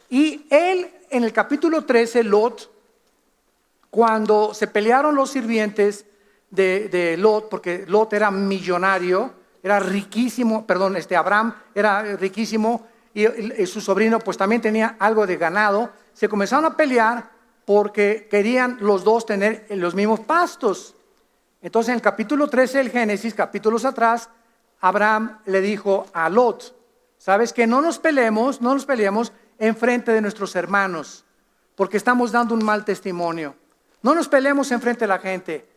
y él en el capítulo 13, Lot, cuando se pelearon los sirvientes de Lot, porque Lot era millonario, era riquísimo, Abraham era riquísimo, y su sobrino pues también tenía algo de ganado. Se comenzaron a pelear porque querían los dos tener los mismos pastos. Entonces en el capítulo 13 del Génesis, capítulos atrás, Abraham le dijo a Lot, sabes que no nos peleemos en frente de nuestros hermanos, porque estamos dando un mal testimonio. No nos peleemos en frente de la gente.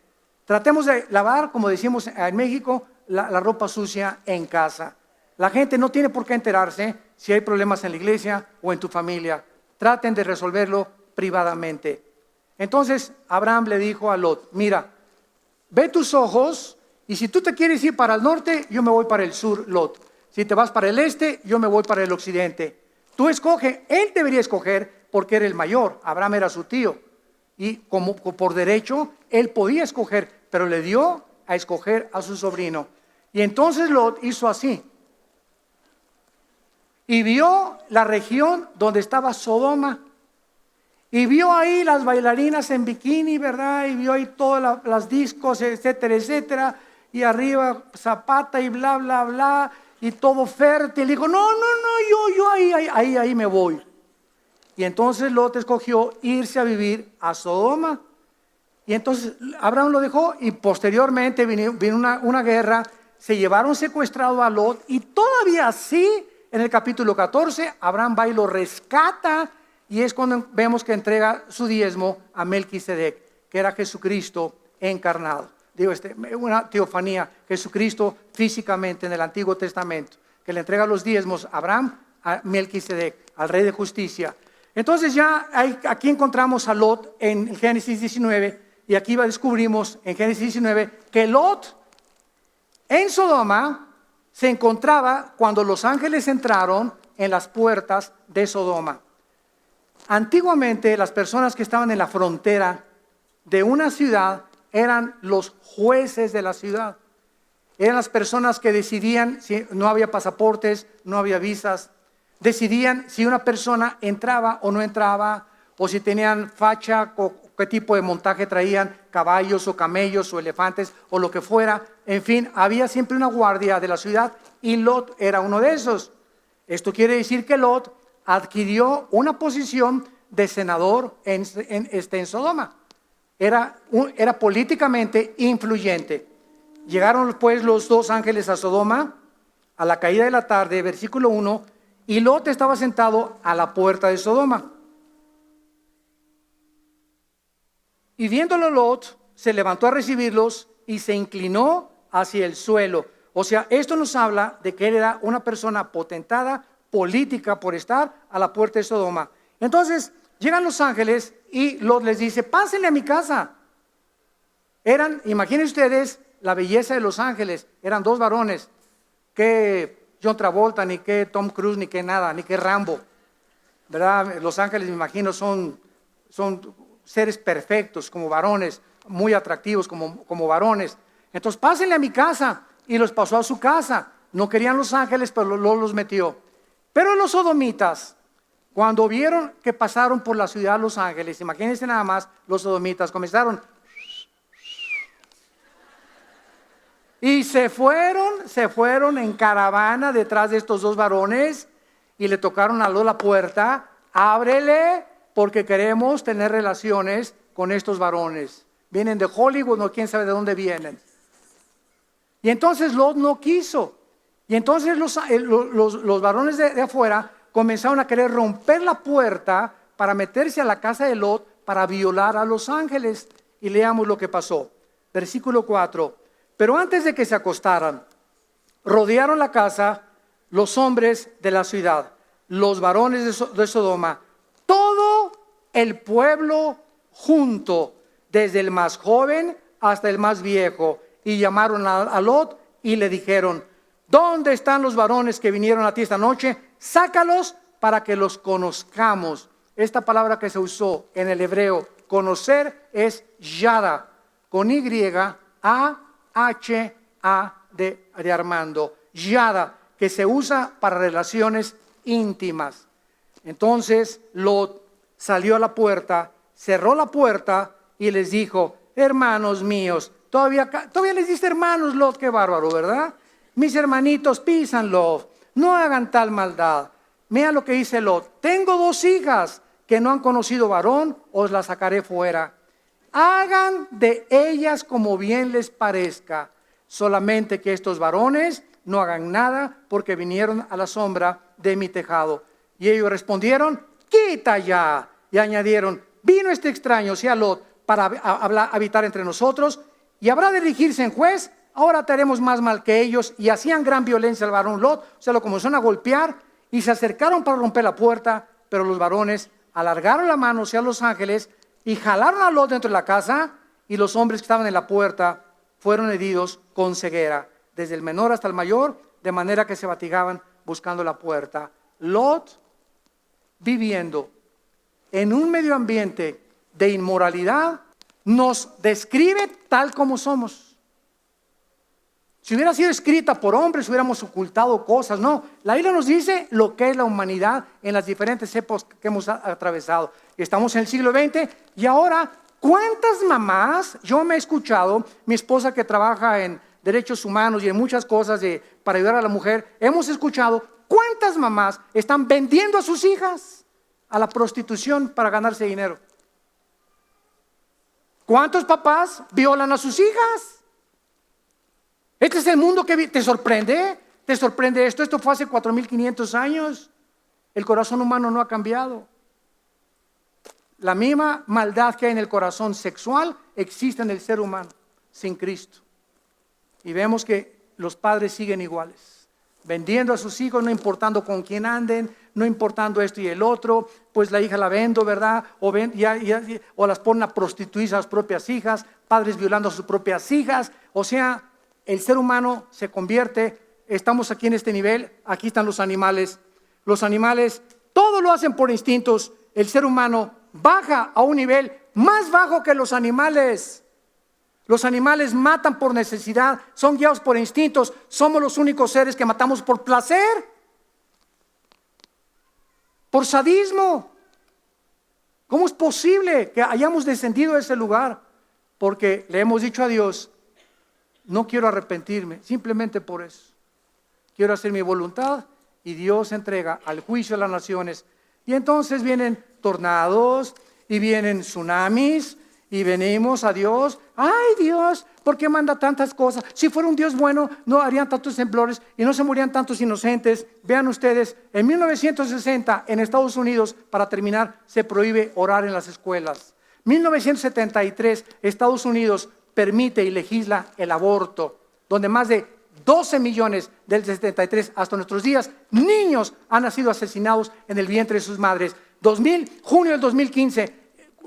Tratemos de lavar, como decimos en México, la ropa sucia en casa. La gente no tiene por qué enterarse si hay problemas en la iglesia o en tu familia. Traten de resolverlo privadamente. Entonces Abraham le dijo a Lot, mira, ve tus ojos, y si tú te quieres ir para el norte, yo me voy para el sur, Lot. Si te vas para el este, yo me voy para el occidente. Tú escoge. Él debería escoger porque era el mayor. Abraham era su tío, y como por derecho él podía escoger, pero le dio a escoger a su sobrino. Y entonces Lot hizo así, y vio la región donde estaba Sodoma, y vio ahí las bailarinas en bikini, ¿verdad? Y vio ahí todas las discos, etcétera, etcétera, y arriba zapata y bla, bla, bla, y todo fértil. Dijo, no, yo ahí me voy. Y entonces Lot escogió irse a vivir a Sodoma. Y entonces Abraham lo dejó, y posteriormente vino una guerra, se llevaron secuestrado a Lot, y todavía así, en el capítulo 14, Abraham va y lo rescata, y es cuando vemos que entrega su diezmo a Melquisedec, que era Jesucristo encarnado. Una teofanía, Jesucristo físicamente en el Antiguo Testamento, que le entrega los diezmos a Abraham, a Melquisedec, al Rey de Justicia. Entonces ya aquí encontramos a Lot en Génesis 19, y aquí descubrimos en Génesis 19 que Lot en Sodoma se encontraba cuando los ángeles entraron en las puertas de Sodoma. Antiguamente las personas que estaban en la frontera de una ciudad eran los jueces de la ciudad. Eran las personas que decidían si no había pasaportes, no había visas. Decidían si una persona entraba o no entraba, o si tenían facha, o qué tipo de montaje traían, caballos o camellos o elefantes o lo que fuera. En fin, había siempre una guardia de la ciudad, y Lot era uno de esos. Esto quiere decir que Lot adquirió una posición de senador en Sodoma. Era políticamente influyente. Llegaron pues los dos ángeles a Sodoma a la caída de la tarde, versículo 1, y Lot estaba sentado a la puerta de Sodoma. Y viéndolo Lot, se levantó a recibirlos y se inclinó hacia el suelo. O sea, esto nos habla de que él era una persona potentada política por estar a la puerta de Sodoma. Entonces llegan los ángeles y Lot les dice, pásenle a mi casa. Eran, imaginen ustedes, la belleza de los ángeles. Eran 2 varones, que John Travolta, ni que Tom Cruise, ni que nada, ni que Rambo, ¿verdad? Los ángeles, me imagino, son seres perfectos, como varones, muy atractivos como varones. Entonces, pásenle a mi casa, y los pasó a su casa. No querían los ángeles, pero los metió. Pero los sodomitas, cuando vieron que pasaron por la ciudad los ángeles, imagínense nada más, los sodomitas comenzaron y se fueron en caravana detrás de estos 2 varones y le tocaron a Lot la puerta. Ábrele, porque queremos tener relaciones con estos varones. Vienen de Hollywood, no quién sabe de dónde vienen. Y entonces Lot no quiso. Y entonces los varones de afuera comenzaron a querer romper la puerta para meterse a la casa de Lot para violar a los ángeles. Y leamos lo que pasó. Versículo 4. Pero antes de que se acostaran, rodearon la casa los hombres de la ciudad, los varones de Sodoma, todo el pueblo junto, desde el más joven hasta el más viejo, y llamaron a Lot y le dijeron: ¿dónde están los varones que vinieron a ti esta noche? Sácalos para que los conozcamos. Esta palabra que se usó en el hebreo, conocer, es yada, con Y-A-H-A de Armando. Yada, que se usa para relaciones íntimas. Entonces Lot salió a la puerta, cerró la puerta y les dijo: hermanos míos, todavía les dice hermanos, Lot, qué bárbaro, ¿verdad? Mis hermanitos, písanlo, no hagan tal maldad. Mira lo que dice Lot: tengo 2 hijas que no han conocido varón, os las sacaré fuera. Hagan de ellas como bien les parezca, solamente que estos varones no hagan nada, porque vinieron a la sombra de mi tejado. Y ellos respondieron: quita ya. Y añadieron: vino este extraño, sea Lot, para habitar entre nosotros, y habrá de dirigirse en juez. Ahora te haremos más mal que ellos. Y hacían gran violencia al varón Lot, o sea, lo comenzaron a golpear, y se acercaron para romper la puerta, pero los varones alargaron la mano hacia los ángeles y jalaron a Lot dentro de la casa, y los hombres que estaban en la puerta fueron heridos con ceguera, desde el menor hasta el mayor, de manera que se fatigaban buscando la puerta. Lot, viviendo en un medio ambiente de inmoralidad, nos describe tal como somos. Si hubiera sido escrita por hombres, hubiéramos ocultado cosas. No, la Biblia nos dice lo que es la humanidad en las diferentes épocas que hemos atravesado. Estamos en el siglo XX y ahora, ¿cuántas mamás? Yo me he escuchado, mi esposa que trabaja en derechos humanos y en muchas cosas para ayudar a la mujer, hemos escuchado cuántas mamás están vendiendo a sus hijas a la prostitución para ganarse dinero. ¿Cuántos papás violan a sus hijas? Este es el mundo que te sorprende. ¿Te sorprende esto? Esto fue hace 4,500 años. El corazón humano no ha cambiado. La misma maldad que hay en el corazón sexual existe en el ser humano sin Cristo. Y vemos que los padres siguen iguales, vendiendo a sus hijos, no importando con quién anden, no importando esto y el otro. Pues la hija la vendo, ¿verdad? O las ponen a prostituirse a las propias hijas, padres violando a sus propias hijas. O sea, el ser humano se convierte. Estamos aquí en este nivel. Aquí están los animales. Los animales todo lo hacen por instintos. El ser humano baja a un nivel más bajo que los animales. Los animales matan por necesidad, son guiados por instintos. Somos los únicos seres que matamos por placer, por sadismo. ¿Cómo es posible que hayamos descendido a ese lugar? Porque le hemos dicho a Dios: no quiero arrepentirme, simplemente por eso. Quiero hacer mi voluntad, y Dios entrega al juicio a las naciones. Y entonces vienen tornados y vienen tsunamis y venimos a Dios. Ay, Dios, ¿por qué manda tantas cosas? Si fuera un Dios bueno, no harían tantos temblores y no se morían tantos inocentes. Vean ustedes, en 1960 en Estados Unidos, para terminar, se prohíbe orar en las escuelas. 1973 Estados Unidos permite y legisla el aborto, donde más de 12 millones del 73 hasta nuestros días, niños han sido asesinados en el vientre de sus madres. Junio del 2015,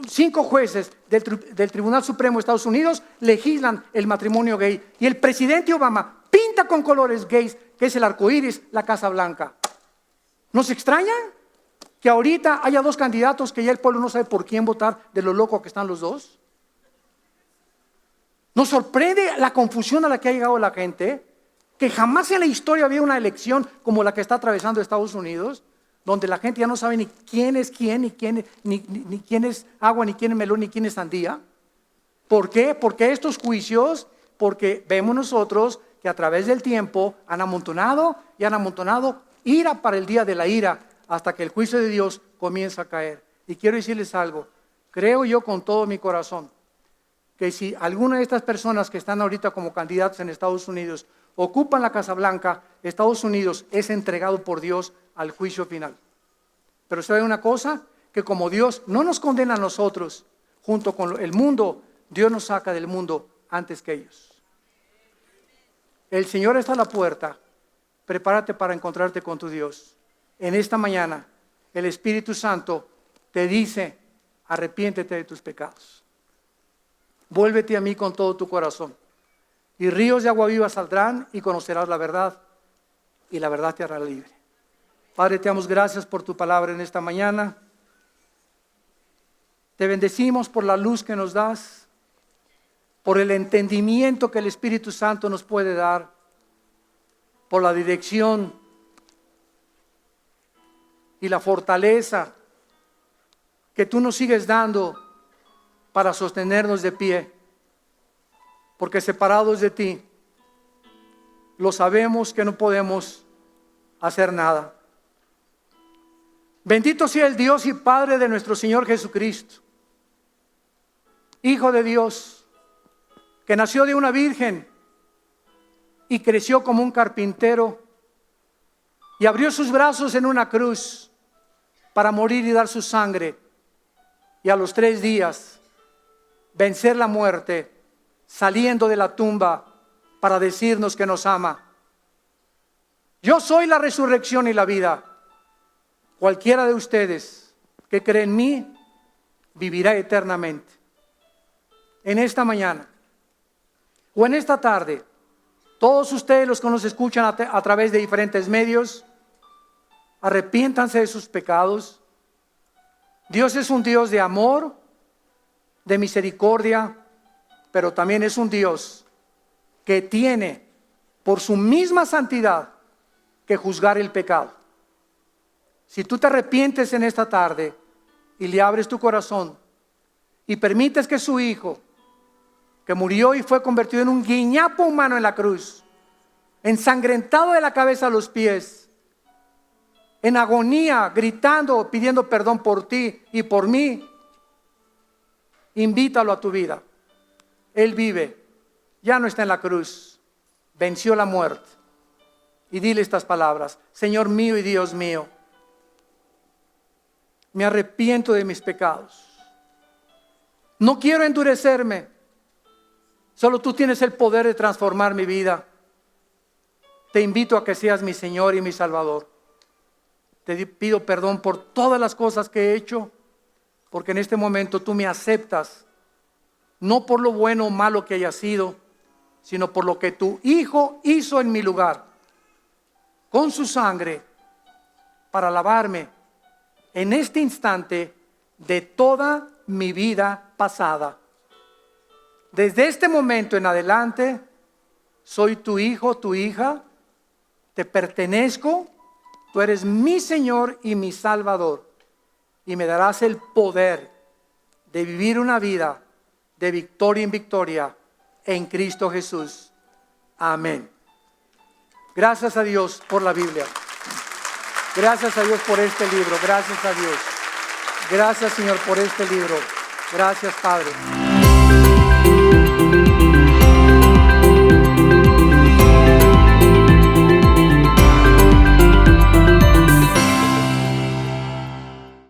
5 jueces del Tribunal Supremo de Estados Unidos legislan el matrimonio gay. Y el presidente Obama pinta con colores gays, que es el arco iris, la Casa Blanca. ¿Nos extraña que ahorita haya 2 candidatos que ya el pueblo no sabe por quién votar, de lo loco que están los dos? Nos sorprende la confusión a la que ha llegado la gente, que jamás en la historia había una elección como la que está atravesando Estados Unidos, donde la gente ya no sabe ni quién es quién, ni quién es agua, ni quién es melón, ni quién es sandía. ¿Por qué? Porque estos juicios, porque vemos nosotros que a través del tiempo han amontonado ira para el día de la ira, hasta que el juicio de Dios comienza a caer. Y quiero decirles algo, creo yo con todo mi corazón, que si alguna de estas personas que están ahorita como candidatos en Estados Unidos ocupan la Casa Blanca, Estados Unidos es entregado por Dios al juicio final. Pero ¿sabe una cosa? Que como Dios no nos condena a nosotros, junto con el mundo, Dios nos saca del mundo antes que ellos. El Señor está a la puerta. Prepárate para encontrarte con tu Dios. En esta mañana, el Espíritu Santo te dice, arrepiéntete de tus pecados. Vuélvete a mí con todo tu corazón. Y ríos de agua viva saldrán y conocerás la verdad. Y la verdad te hará libre. Padre, te damos gracias por tu palabra en esta mañana. Te bendecimos por la luz que nos das, por el entendimiento que el Espíritu Santo nos puede dar, por la dirección y la fortaleza que tú nos sigues dando para sostenernos de pie, porque separados de ti, lo sabemos que no podemos hacer nada. Bendito sea el Dios y Padre de nuestro Señor Jesucristo, Hijo de Dios, que nació de una virgen y creció como un carpintero y abrió sus brazos en una cruz para morir y dar su sangre, y a los 3 días vencer la muerte, saliendo de la tumba para decirnos que nos ama. Yo soy la resurrección y la vida. Cualquiera de ustedes que cree en mí vivirá eternamente. En esta mañana o en esta tarde, todos ustedes los que nos escuchan a través de diferentes medios, arrepiéntanse de sus pecados. Dios es un Dios de amor, de misericordia, pero también es un Dios que tiene por su misma santidad que juzgar el pecado. Si tú te arrepientes en esta tarde y le abres tu corazón y permites que su Hijo, que murió y fue convertido en un guiñapo humano en la cruz, ensangrentado de la cabeza a los pies, en agonía, gritando, pidiendo perdón por ti y por mí, invítalo a tu vida. Él vive, ya no está en la cruz, venció la muerte. Y dile estas palabras: Señor mío y Dios mío, me arrepiento de mis pecados. No quiero endurecerme. Solo tú tienes el poder de transformar mi vida. Te invito a que seas mi Señor y mi Salvador. Te pido perdón por todas las cosas que he hecho, porque en este momento tú me aceptas, no por lo bueno o malo que haya sido, sino por lo que tu Hijo hizo en mi lugar, con su sangre, para lavarme en este instante de toda mi vida pasada. Desde este momento en adelante, soy tu hijo, tu hija, te pertenezco, tú eres mi Señor y mi Salvador, y me darás el poder de vivir una vida de victoria en victoria en Cristo Jesús. Amén. Gracias a Dios por la Biblia. Gracias a Dios por este libro. Gracias a Dios. Gracias, Señor, por este libro. Gracias, Padre.